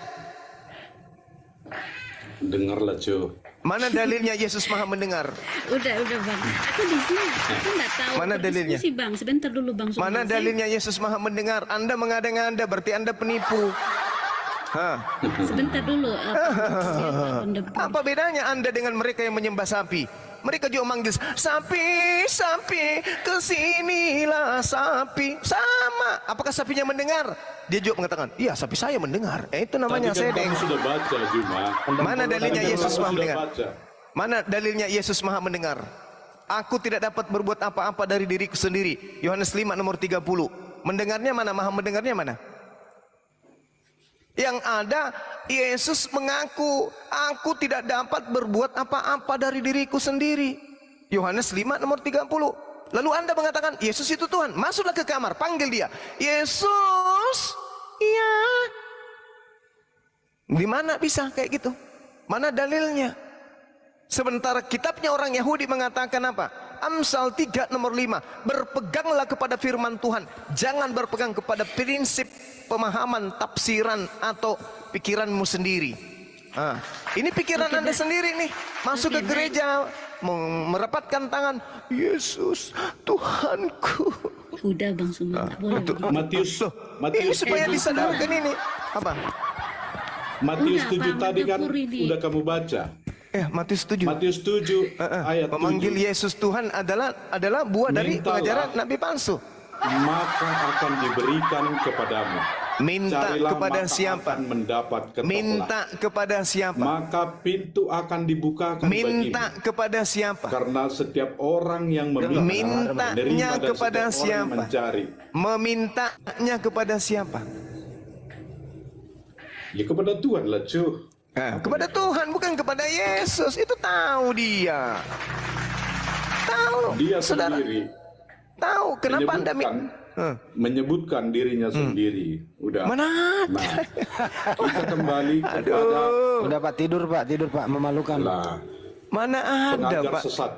Speaker 2: Dengarlah cuy.
Speaker 1: Mana dalilnya Yesus maha mendengar?
Speaker 4: Udah Bang, aku di sini, aku nggak tahu.
Speaker 1: Mana dalilnya?
Speaker 4: Bang, sebentar dulu Bang.
Speaker 1: Mana dalilnya Yesus maha mendengar? Anda mengada-ngada, berarti Anda penipu.
Speaker 4: Sebentar dulu.
Speaker 1: Apa bedanya Anda dengan mereka yang menyembah sapi? Mereka juga manggil sapi, sapi, kesinilah sapi. Sama. Apakah sapinya mendengar? Dia juga mengatakan, iya sapi saya mendengar. Itu namanya
Speaker 2: saya
Speaker 1: sedeng.
Speaker 2: sudah baca Juma.
Speaker 1: Mana dalilnya Yesus maha mendengar? Mana dalilnya Yesus maha mendengar? Aku tidak dapat berbuat apa-apa dari diriku sendiri. Yohanes 5 nomor 30. Mendengarnya mana? Maha mendengarnya mana? Yang ada Yesus mengaku, aku tidak dapat berbuat apa-apa dari diriku sendiri. Yohanes 5 nomor 30. Lalu Anda mengatakan Yesus itu Tuhan. Masuklah ke kamar, panggil dia. Yesus, iya. Di mana bisa kayak gitu? Mana dalilnya? Sementara kitabnya orang Yahudi mengatakan apa? Amsal 3 nomor 5. Berpeganglah kepada firman Tuhan. Jangan berpegang kepada prinsip pemahaman, tafsiran atau pikiranmu sendiri. Ini pikiran Anda sendiri nih. Masuk ke gereja, merapatkan tangan. Yesus, Tuhanku.
Speaker 4: Udah Bang Suma, boleh.
Speaker 2: Matius
Speaker 1: ini supaya disadarkan ini. Apa?
Speaker 2: Matius 7 tadi kan udah kamu baca.
Speaker 1: Matius 7.
Speaker 2: Matius 7 ayat 7.
Speaker 1: Memanggil Yesus Tuhan adalah buah dari pengajaran Nabi palsu.
Speaker 2: Maka akan diberikan kepadamu.
Speaker 1: Minta
Speaker 2: Carilah,
Speaker 1: kepada
Speaker 2: maka
Speaker 1: siapa?
Speaker 2: Akan mendapat, ketoklah.
Speaker 1: Minta kepada siapa?
Speaker 2: Maka pintu akan dibukakan
Speaker 1: minta
Speaker 2: bagimu.
Speaker 1: Kepada siapa?
Speaker 2: Karena setiap orang yang meminta,
Speaker 1: mintanya kepada siapa?
Speaker 2: Mencari.
Speaker 1: Memintanya kepada siapa?
Speaker 2: Ya kepada Tuhan lah cuy.
Speaker 1: Kepada Tuhan, bukan kepada Yesus. Itu tahu dia. Tahu.
Speaker 2: Dia
Speaker 1: Saudara,
Speaker 2: sendiri
Speaker 1: tahu kenapa Anda
Speaker 2: menyebutkan dirinya sendiri. Udah.
Speaker 1: Mana ada?
Speaker 2: Nah, kita kembali kepada
Speaker 5: Udah Pak, tidur Pak, memalukan.
Speaker 2: lah.
Speaker 1: Mana ada,
Speaker 2: Pengajar
Speaker 1: Pak?
Speaker 2: sesat.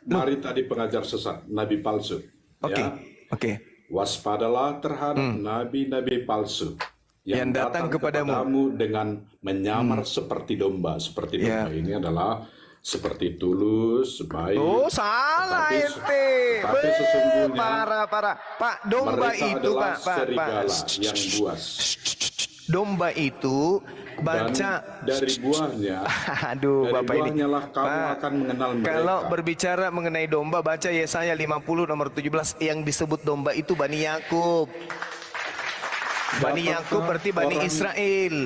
Speaker 2: Mari tadi pengajar sesat, nabi palsu.
Speaker 1: Oke.
Speaker 2: Ya.
Speaker 1: Oke.
Speaker 2: Waspadalah terhadap nabi-nabi palsu yang datang kepadamu dengan menyamar seperti domba. Seperti domba ini adalah seperti tulus, baik.
Speaker 1: Oh, salah ente.
Speaker 2: Tapi sesungguhnya
Speaker 1: Parah. Pak, domba
Speaker 2: mereka
Speaker 1: itu,
Speaker 2: adalah
Speaker 1: Pak.
Speaker 2: serigala yang buas.
Speaker 1: Domba itu baca
Speaker 2: dari buahnya.
Speaker 1: Aduh,
Speaker 2: dari
Speaker 1: Bapak ini.
Speaker 2: buahnya lah kamu
Speaker 1: Pak,
Speaker 2: akan mengenal mereka.
Speaker 1: Kalau berbicara mengenai domba, baca Yesaya 50 nomor 17. Yang disebut domba itu Bani Yakub. Bani Yakub berarti Bani Israel.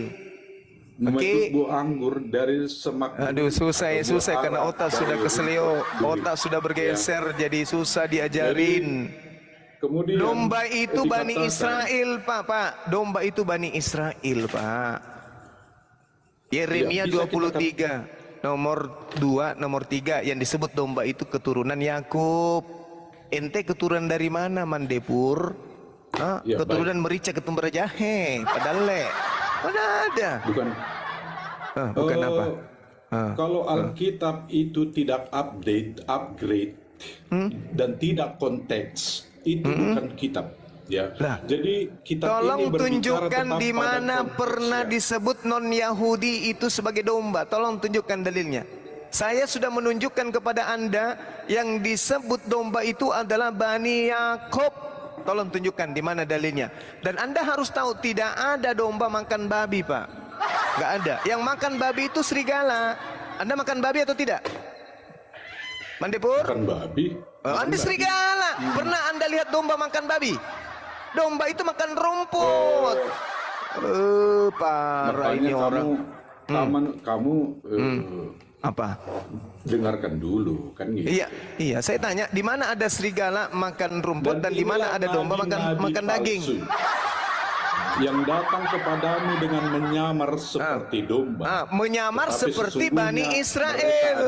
Speaker 2: Memetik buah anggur dari semak.
Speaker 1: Aduh, susah karena otak sudah keselio, otak sudah bergeser, jadi susah diajarin.
Speaker 2: Kemudian
Speaker 1: Domba itu Bani
Speaker 2: dikatakan,
Speaker 1: Israel, Pak. Domba itu Bani Israel, Pak. Yeremia 23 nomor 2 nomor 3 yang disebut domba itu keturunan Yakub. Ente keturunan dari mana, Mandepur?
Speaker 2: Ya,
Speaker 1: keturunan merica ketumbar jahe, padahal mana ada. Bukan apa?
Speaker 2: Kalau Alkitab itu tidak upgrade dan tidak konteks, itu bukan kitab. Ya.
Speaker 1: Lah,
Speaker 2: jadi kitab
Speaker 1: tolong
Speaker 2: ini berbicara
Speaker 1: tunjukkan
Speaker 2: tentang
Speaker 1: di mana
Speaker 2: pada
Speaker 1: pernah
Speaker 2: konteksnya.
Speaker 1: disebut non Yahudi itu sebagai domba. Tolong tunjukkan dalilnya. Saya sudah menunjukkan kepada Anda yang disebut domba itu adalah Bani Yakub. Tolong tunjukkan di mana dalilnya. Dan Anda harus tahu tidak ada domba makan babi, Pak. Nggak ada. Yang makan babi itu serigala. Anda makan babi atau tidak? Mandepur?
Speaker 2: Makan babi.
Speaker 1: Anda serigala. Pernah Anda lihat domba makan babi? Domba itu makan rumput. Parah ini orang.
Speaker 2: Kamu
Speaker 1: Apa?
Speaker 2: dengarkan dulu kan gitu.
Speaker 1: Iya. Saya tanya, di mana ada serigala makan rumput dan di mana ada domba makan daging?
Speaker 2: Yang datang kepadamu dengan menyamar seperti domba.
Speaker 1: Menyamar
Speaker 2: Tetapi
Speaker 1: seperti
Speaker 2: sesungguhnya
Speaker 1: Bani
Speaker 2: mereka
Speaker 1: Israel.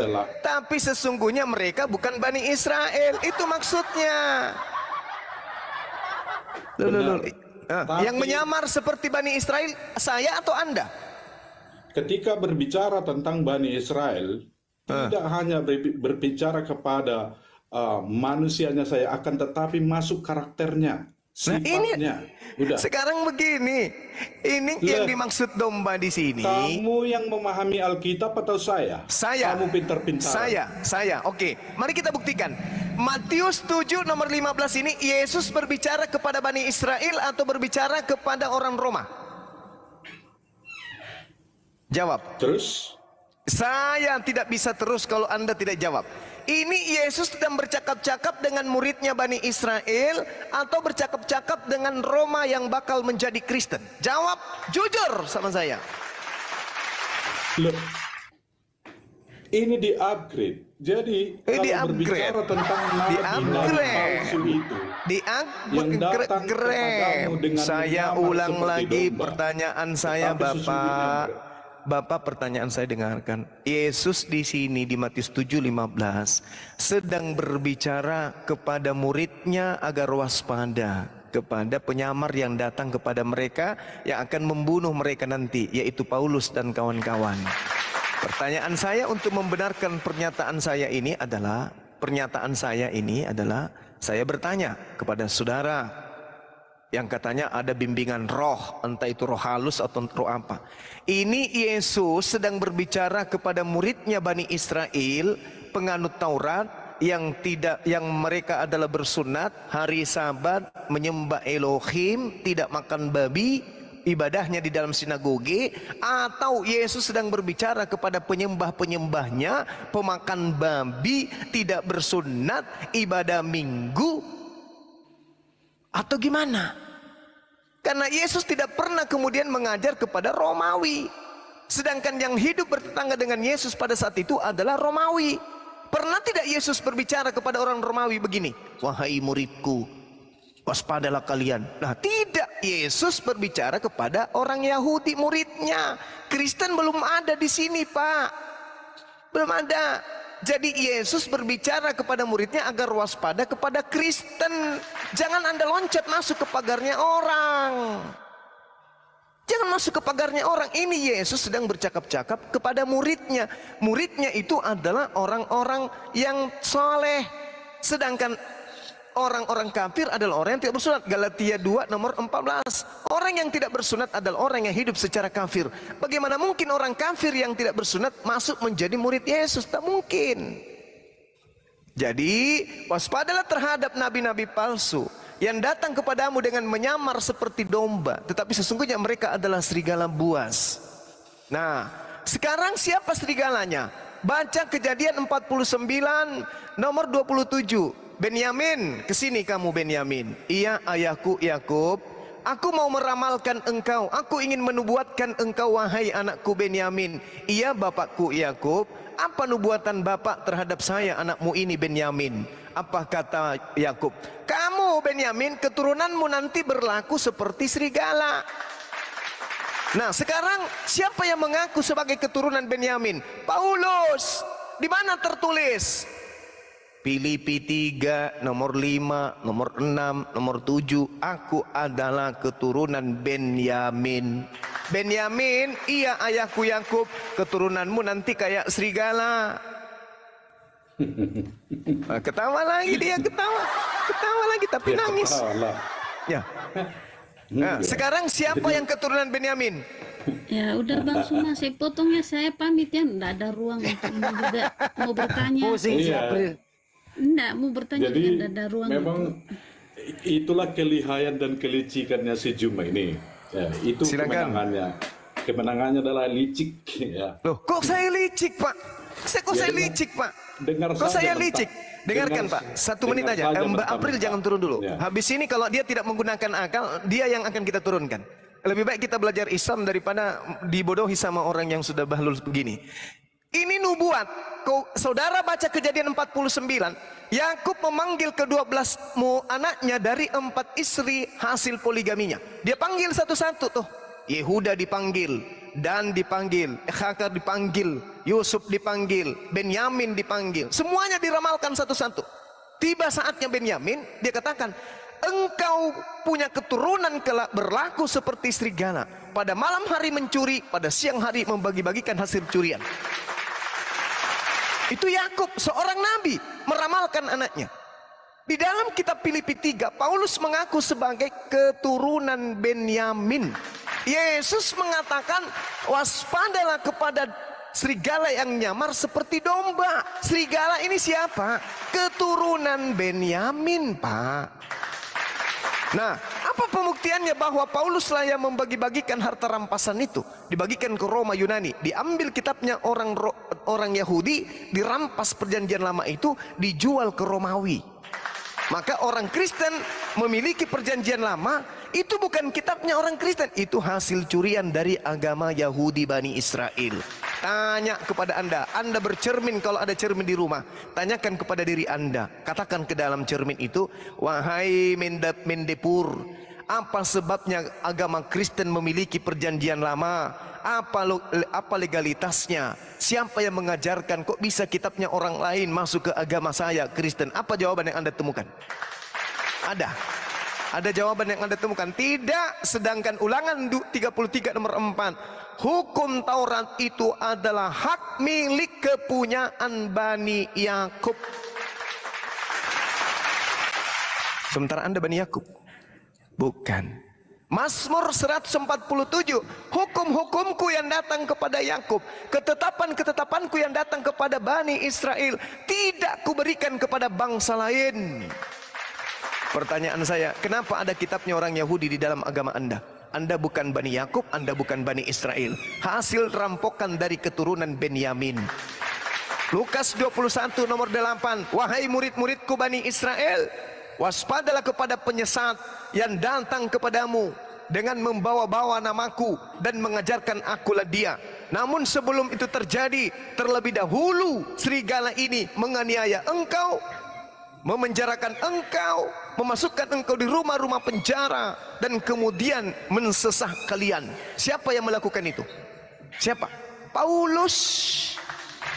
Speaker 1: Tapi sesungguhnya mereka bukan Bani Israel. Itu maksudnya. Yang menyamar seperti Bani Israel, saya atau Anda?
Speaker 2: Ketika berbicara tentang Bani Israel, tidak hanya berbicara kepada manusianya saya, akan tetapi masuk karakternya, sifatnya. Udah.
Speaker 1: Sekarang begini, ini yang dimaksud domba di sini.
Speaker 2: Kamu yang memahami Alkitab atau saya?
Speaker 1: Saya.
Speaker 2: Kamu pintar-pintar.
Speaker 1: Saya. Oke, mari kita buktikan. Matius 7 nomor 15 ini Yesus berbicara kepada Bani Israel atau berbicara kepada orang Roma? Jawab.
Speaker 2: Terus?
Speaker 1: Saya tidak bisa terus kalau Anda tidak jawab. Ini Yesus sedang bercakap-cakap dengan muridnya Bani Israel atau bercakap-cakap dengan Roma yang bakal menjadi Kristen? Jawab jujur sama saya.
Speaker 2: Loh, ini di-upgrade. Jadi kalau berbicara tentang nabi palsu itu, yang datang kepadamu dengan
Speaker 1: saya
Speaker 2: menyamar
Speaker 1: ulang
Speaker 2: seperti
Speaker 1: lagi
Speaker 2: domba,
Speaker 1: pertanyaan saya, Bapak, pertanyaan saya dengarkan. Yesus di sini di Matius 7:15 sedang berbicara kepada muridnya agar waspada kepada penyamar yang datang kepada mereka yang akan membunuh mereka nanti, yaitu Paulus dan kawan-kawan. Pertanyaan saya untuk membenarkan pernyataan saya ini adalah, saya bertanya kepada saudara yang katanya ada bimbingan roh, entah itu roh halus atau roh apa. Ini Yesus sedang berbicara kepada muridnya Bani Israel, penganut Taurat, yang mereka adalah bersunat, hari Sabat, menyembah Elohim, tidak makan babi, ibadahnya di dalam sinagoge, atau Yesus sedang berbicara kepada penyembah-penyembahnya, pemakan babi, tidak bersunat, ibadah minggu, atau gimana? Karena Yesus tidak pernah kemudian mengajar kepada Romawi. Sedangkan yang hidup bertetangga dengan Yesus pada saat itu adalah Romawi. Pernah tidak Yesus berbicara kepada orang Romawi begini? Wahai muridku, waspadalah kalian. Nah, tidak. Yesus berbicara kepada orang Yahudi muridnya. Kristen belum ada di sini, Pak. Belum ada. Jadi Yesus berbicara kepada muridnya agar waspada kepada Kristen. Jangan Anda loncat masuk ke pagarnya orang. Jangan masuk ke pagarnya orang. Ini Yesus sedang bercakap-cakap kepada muridnya. Muridnya itu adalah orang-orang yang soleh. Sedangkan orang-orang kafir adalah orang yang tidak bersunat. Galatia 2 nomor 14. Orang yang tidak bersunat adalah orang yang hidup secara kafir. Bagaimana mungkin orang kafir yang tidak bersunat masuk menjadi murid Yesus? Tak mungkin. Jadi waspadalah terhadap nabi-nabi palsu yang datang kepadamu dengan menyamar seperti domba, tetapi sesungguhnya mereka adalah serigala buas. Nah, sekarang siapa serigalanya? Baca Kejadian 49 nomor 27. Benyamin, kesini kamu Benyamin. Iya ayahku Yakub, aku mau meramalkan engkau, aku ingin menubuatkan engkau wahai anakku Benyamin. Iya bapakku Yakub, apa nubuatan bapak terhadap saya anakmu ini Benyamin? Apa kata Yakub? Kamu Benyamin, keturunanmu nanti berlaku seperti serigala. Nah, sekarang siapa yang mengaku sebagai keturunan Benyamin? Paulus. Di mana tertulis? Filipi 3 nomor 5, nomor 6, nomor 7. Aku adalah keturunan Benyamin. Benyamin, iya ayahku Yakub, keturunanmu nanti kayak serigala. Nah, ketawa lagi dia, ketawa lagi tapi nangis. Ya. Nah, sekarang siapa yang keturunan Benyamin?
Speaker 4: Ya udah Bang Suma, saya potongnya, saya pamit ya. Nggak ada ruang untuk ini juga mau bertanya.
Speaker 5: Pusing si April.
Speaker 4: Nggak mau bertanya,
Speaker 2: Jadi
Speaker 4: nggak ada ruang.
Speaker 2: memang itulah kelihayan dan kelicikannya si Juma ini. Ya, itu
Speaker 1: Silakan.
Speaker 2: kemenangannya adalah licik. Ya.
Speaker 1: Loh, kok saya licik Pak? Kok saya licik Pak?
Speaker 2: Dengar
Speaker 1: Kok
Speaker 2: saja
Speaker 1: saya
Speaker 2: mentah.
Speaker 1: licik? Dengarkan
Speaker 2: Dengar-
Speaker 1: Pak, 1 menit
Speaker 2: dengar
Speaker 1: aja.
Speaker 2: saja
Speaker 1: Mbak
Speaker 2: mentah-mentah.
Speaker 1: April jangan turun dulu.
Speaker 2: Ya.
Speaker 1: Habis ini kalau dia tidak menggunakan akal, dia yang akan kita turunkan. Lebih baik kita belajar Islam daripada dibodohi sama orang yang sudah bahlul begini. Ini nubuat. Saudara baca Kejadian 49. Yakub memanggil ke-12 anaknya dari 4 istri hasil poligaminya. Dia panggil satu-satu tuh. Yehuda dipanggil, Dan dipanggil, Ikhakar dipanggil, Yusuf dipanggil, Benyamin dipanggil. Semuanya diramalkan satu-satu. Tiba saatnya Benyamin, dia katakan, engkau punya keturunan kelak berlaku seperti serigala. Pada malam hari mencuri, pada siang hari membagi-bagikan hasil curian. Itu Yakub, seorang nabi, meramalkan anaknya. Di dalam kitab Filipi 3, Paulus mengaku sebagai keturunan Benyamin. Yesus mengatakan, waspadalah kepada serigala yang nyamar seperti domba. Serigala ini siapa? Keturunan Benyamin, Pak. Nah, apa pembuktiannya bahwa Pauluslah yang membagi-bagikan harta rampasan itu? Dibagikan ke Roma Yunani, diambil kitabnya orang Yahudi, dirampas perjanjian lama itu, dijual ke Romawi. Maka orang Kristen memiliki perjanjian lama, itu bukan kitabnya orang Kristen, itu hasil curian dari agama Yahudi Bani Israel. Tanya kepada Anda bercermin kalau ada cermin di rumah, tanyakan kepada diri Anda, katakan ke dalam cermin itu, wahai Mendepur, apa sebabnya agama Kristen memiliki perjanjian lama? Apa legalitasnya? Siapa yang mengajarkan? Kok bisa kitabnya orang lain masuk ke agama saya Kristen? Apa jawaban yang Anda temukan? Ada jawaban yang Anda temukan? Tidak. Sedangkan Ulangan 33 nomor 4, hukum Taurat itu adalah hak milik kepunyaan Bani Yakub. Sementara Anda Bani Yakub? Bukan. Mazmur 147, hukum-hukumku yang datang kepada Yakub, ketetapan-ketetapanku yang datang kepada Bani Israel, tidak kuberikan kepada bangsa lain. Pertanyaan saya, kenapa ada kitabnya orang Yahudi di dalam agama Anda? Anda bukan Bani Yakub, Anda bukan Bani Israel. Hasil rampokan dari keturunan Benyamin. Lukas 21 nomor 8, wahai murid-muridku Bani Israel, waspadalah kepada penyesat yang datang kepadamu dengan membawa-bawa namaku dan mengajarkan akulah dia. Namun sebelum itu terjadi, terlebih dahulu serigala ini menganiaya engkau, memenjarakan engkau, memasukkan engkau di rumah-rumah penjara, dan kemudian mensesah kalian. Siapa yang melakukan itu? Siapa? Paulus.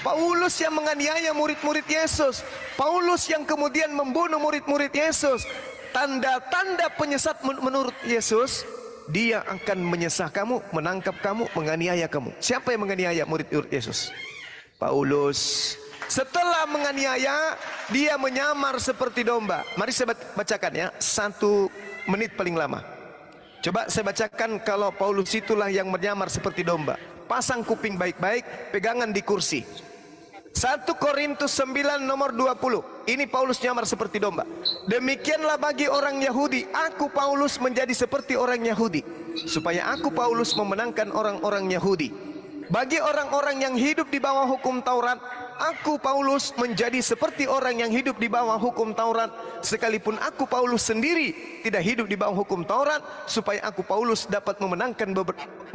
Speaker 1: Paulus yang menganiaya murid-murid Yesus. Paulus yang kemudian membunuh murid-murid Yesus. Tanda-tanda penyesat menurut Yesus, dia akan menyesah kamu, menangkap kamu, menganiaya kamu. Siapa yang menganiaya murid-murid Yesus? Paulus. Setelah menganiaya, dia menyamar seperti domba. Mari saya bacakan ya, 1 menit paling lama. Coba saya bacakan kalau Paulus itulah yang menyamar seperti domba. Pasang kuping baik-baik, pegangan di kursi. 1 Korintus 9 nomor 20. Ini Paulus nyamar seperti domba. Demikianlah bagi orang Yahudi, aku Paulus menjadi seperti orang Yahudi, supaya aku Paulus memenangkan orang-orang Yahudi. Bagi orang-orang yang hidup di bawah hukum Taurat, aku Paulus menjadi seperti orang yang hidup di bawah hukum Taurat, sekalipun aku Paulus sendiri tidak hidup di bawah hukum Taurat, supaya aku Paulus dapat memenangkan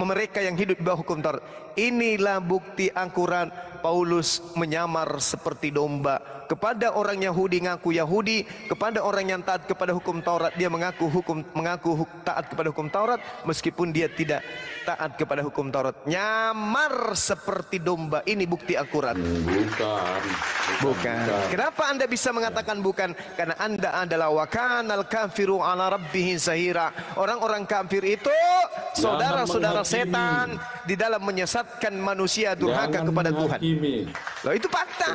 Speaker 1: mereka yang hidup di bawah hukum Taurat. Inilah bukti akurat Paulus menyamar seperti domba. Kepada orang Yahudi ngaku Yahudi, kepada orang yang taat kepada hukum Taurat dia mengaku taat kepada hukum Taurat, meskipun dia tidak taat kepada hukum Taurat. Nyamar seperti domba. Ini bukti akurat. Bukan. Kenapa Anda bisa mengatakan bukan? Karena Anda adalah wakanal kafiru ala rabbih zahira. Orang-orang kafir itu saudara-saudara setan di dalam menyesatkan manusia durhaka kepada Tuhan. Loh, itu fakta.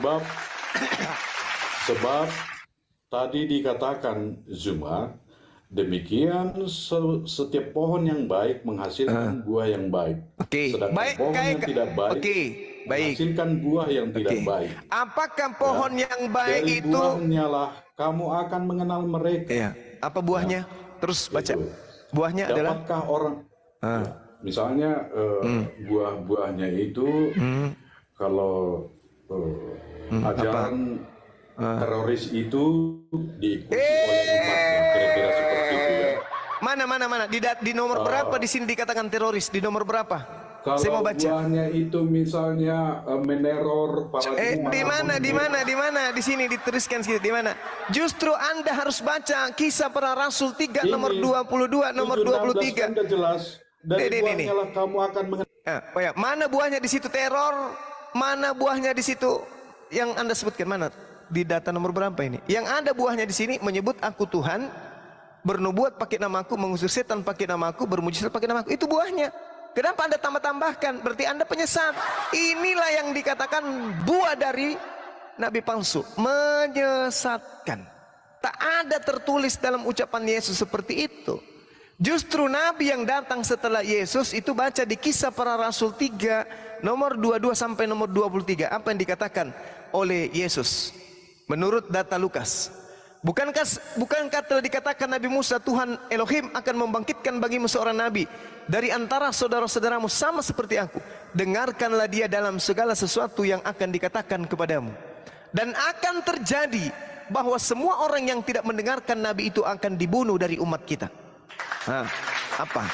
Speaker 2: Sebab tadi dikatakan Zuma, demikian setiap pohon yang baik menghasilkan buah yang baik. Sedangkan
Speaker 1: baik,
Speaker 2: pohon yang tidak baik menghasilkan buah yang tidak baik.
Speaker 1: Apakah pohon yang baik
Speaker 2: dari
Speaker 1: itu?
Speaker 2: Buahnya lah kamu akan mengenal mereka.
Speaker 1: Iya. Apa buahnya? Terus baca. Buahnya adalah?
Speaker 2: Dapatkah orang? Misalnya buah-buahnya itu kalau ajaran teroris itu diikuti oleh umatnya, kira-kira seperti itu ya.
Speaker 1: Mana? Di nomor berapa di sini dikatakan teroris? Di nomor berapa?
Speaker 2: Kalau
Speaker 1: Saya mau baca.
Speaker 2: buahnya itu misalnya meneror para umat.
Speaker 1: Di mana? Di sini dituliskan sedikit di mana? Justru Anda harus baca Kisah Para Rasul 3 nomor 22, nomor 23.
Speaker 2: Sudah jelas. Dari buahnya lah kamu akan mengenal.
Speaker 1: Mana buahnya di situ teror? Mana buahnya di situ yang Anda sebutkan? Mana? Di data nomor berapa ini? Yang ada buahnya di sini menyebut aku Tuhan, bernubuat pakai namaku, mengusir setan pakai namaku, bermujizat pakai namaku. Itu buahnya. Kenapa Anda tambah-tambahkan? Berarti Anda penyesat. Inilah yang dikatakan buah dari nabi palsu, menyesatkan. Tak ada tertulis dalam ucapan Yesus seperti itu. Justru nabi yang datang setelah Yesus itu baca di Kisah Para Rasul 3 nomor 22 sampai nomor 23. Apa yang dikatakan oleh Yesus menurut data Lukas? Bukankah telah dikatakan Nabi Musa, Tuhan Elohim akan membangkitkan bagimu seorang nabi dari antara saudara-saudaramu sama seperti aku. Dengarkanlah dia dalam segala sesuatu yang akan dikatakan kepadamu. Dan akan terjadi bahwa semua orang yang tidak mendengarkan nabi itu akan dibunuh dari umat kita. Apa?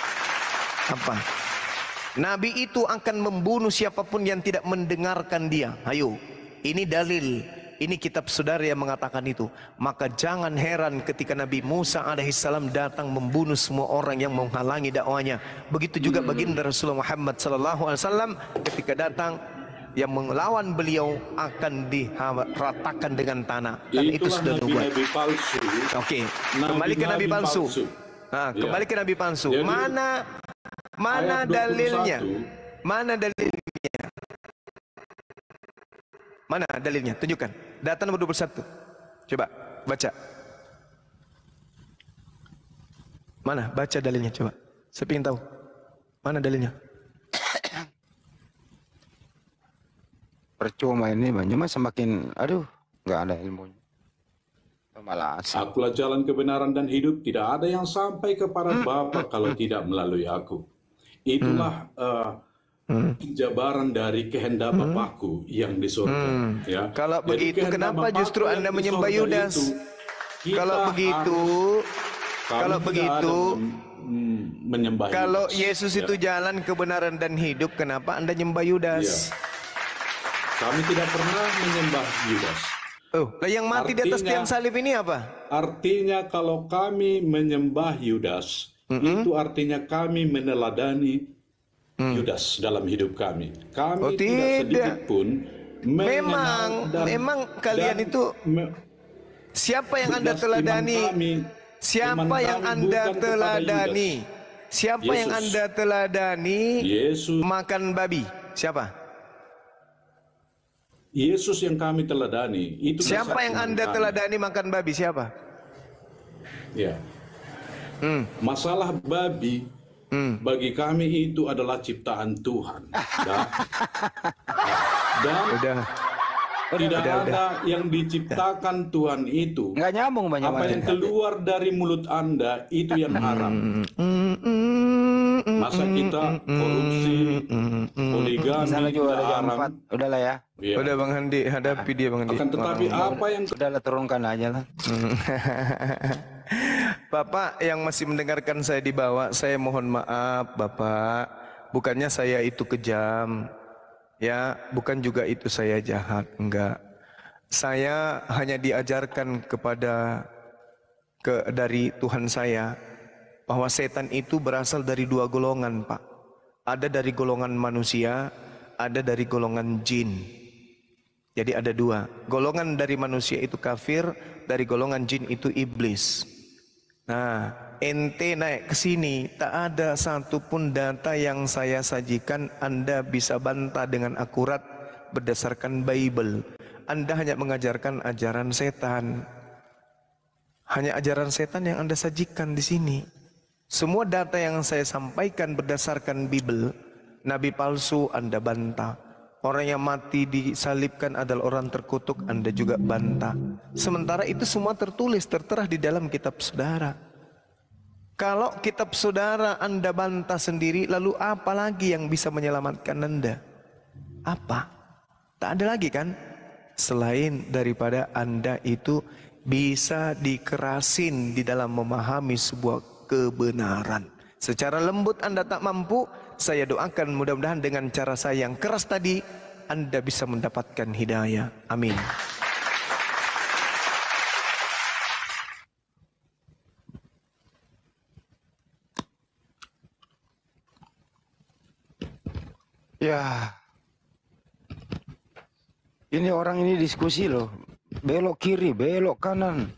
Speaker 1: Nabi itu akan membunuh siapapun yang tidak mendengarkan dia. Ayo, ini dalil. Ini kitab saudara yang mengatakan itu. Maka jangan heran ketika Nabi Musa alaihissalam datang membunuh semua orang yang menghalangi dakwanya. Begitu juga baginda Rasulullah Muhammad sallallahu alaihi wasallam ketika datang, yang melawan beliau akan diratakan dengan tanah. Karena itu sudah dibuat. Oke, kembali ke nabi palsu. Kembali ke nabi palsu. Mana dalilnya? Mana dalilnya? Mana dalilnya? Tunjukkan. Data nomor 21. Coba baca. Mana? Baca dalilnya coba. Saya ingin tahu. Mana dalilnya?
Speaker 5: Percuma ini, cuma semakin nggak ada ilmunya. Malas.
Speaker 2: Akulah jalan kebenaran dan hidup. Tidak ada yang sampai kepada Bapa kalau tidak melalui aku. Itulah jabaran dari kehendak Bapakku yang di surga. Ya.
Speaker 1: Kalau begitu, kenapa justru Anda menyembah Yudas? Kalau begitu,
Speaker 2: menyembah
Speaker 1: kalau
Speaker 2: Yudas.
Speaker 1: Yesus itu jalan kebenaran dan hidup, kenapa Anda menyembah Yudas?
Speaker 2: Kami tidak pernah menyembah Yudas.
Speaker 1: Yang mati di atas tiang salib ini apa?
Speaker 2: Artinya kalau kami menyembah Yudas, itu artinya kami meneladani Yudas dalam hidup kami. Kami tidak sedikit pun memang kalian itu
Speaker 1: siapa yang Anda teladani? Siapa yang Anda teladani? Siapa yang Anda teladani?
Speaker 2: Yesus.
Speaker 1: Makan babi. Siapa?
Speaker 2: Yesus yang kami teladani. Itu
Speaker 1: siapa yang Anda teladani makan babi? Siapa?
Speaker 2: Ya. Masalah babi bagi kami itu adalah ciptaan Tuhan. Dan Tidak ada yang diciptakan Tuhan itu.
Speaker 5: Nggak nyambung banyak.
Speaker 2: Apa yang keluar dari mulut Anda itu yang haram. Masa kita korupsi, poligami,
Speaker 5: Misalnya juga ada jam
Speaker 2: haram.
Speaker 5: 4. Udahlah ya.
Speaker 2: Ya.
Speaker 1: Udah Bang Handi, hadapi dia Bang Handi.
Speaker 2: Akan tetapi apa yang
Speaker 5: Udahlah turunkan aja lah.
Speaker 1: Bapak yang masih mendengarkan saya di bawah, saya mohon maaf Bapak. Bukannya saya itu kejam. Ya, bukan juga itu saya jahat, enggak. Saya hanya diajarkan dari Tuhan saya bahwa setan itu berasal dari dua golongan, Pak. Ada dari golongan manusia, ada dari golongan jin. Jadi ada dua. Golongan dari manusia itu kafir, dari golongan jin itu iblis. Nah, ente naik ke sini, tak ada satupun data yang saya sajikan Anda bisa bantah dengan akurat berdasarkan Bible. Anda hanya mengajarkan ajaran setan. Hanya ajaran setan yang Anda sajikan di sini. Semua data yang saya sampaikan berdasarkan Bible, nabi palsu Anda bantah. Orang yang mati disalibkan adalah orang terkutuk, Anda juga bantah. Sementara itu semua tertulis, tertera di dalam kitab saudara. Kalau kitab saudara Anda bantah sendiri, lalu apa lagi yang bisa menyelamatkan Anda? Apa? Tak ada lagi kan? Selain daripada Anda itu bisa dikerasin di dalam memahami sebuah kebenaran. Secara lembut Anda tak mampu, saya doakan mudah-mudahan dengan cara saya yang keras tadi, Anda bisa mendapatkan hidayah. Amin.
Speaker 5: Ya, ini orang ini diskusi loh, belok kiri, belok kanan,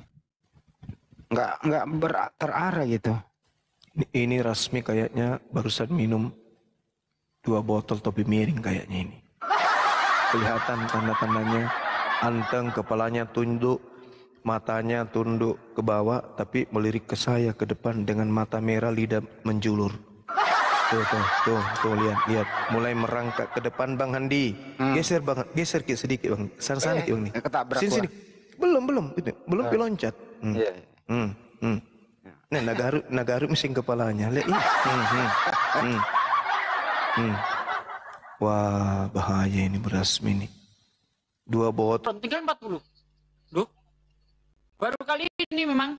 Speaker 5: nggak terarah gitu.
Speaker 1: Ini Rasmi kayaknya barusan minum 2 botol topi miring kayaknya ini. Kelihatan tanda-tandanya, anteng kepalanya tunduk, matanya tunduk ke bawah, tapi melirik ke saya ke depan dengan mata merah, lidah menjulur. Tuh, lihat, mulai merangkak ke depan Bang Handi. Geser sedikit Bang, sana Bang nih.
Speaker 5: Ketabrak
Speaker 1: Sini. Belum piloncat. Nah, nagaru mesin kepalanya. Lihat ini. Wah, bahaya ini Rasmi nih. 2 botol.
Speaker 7: Tinggal 40. Duh. Baru kali ini memang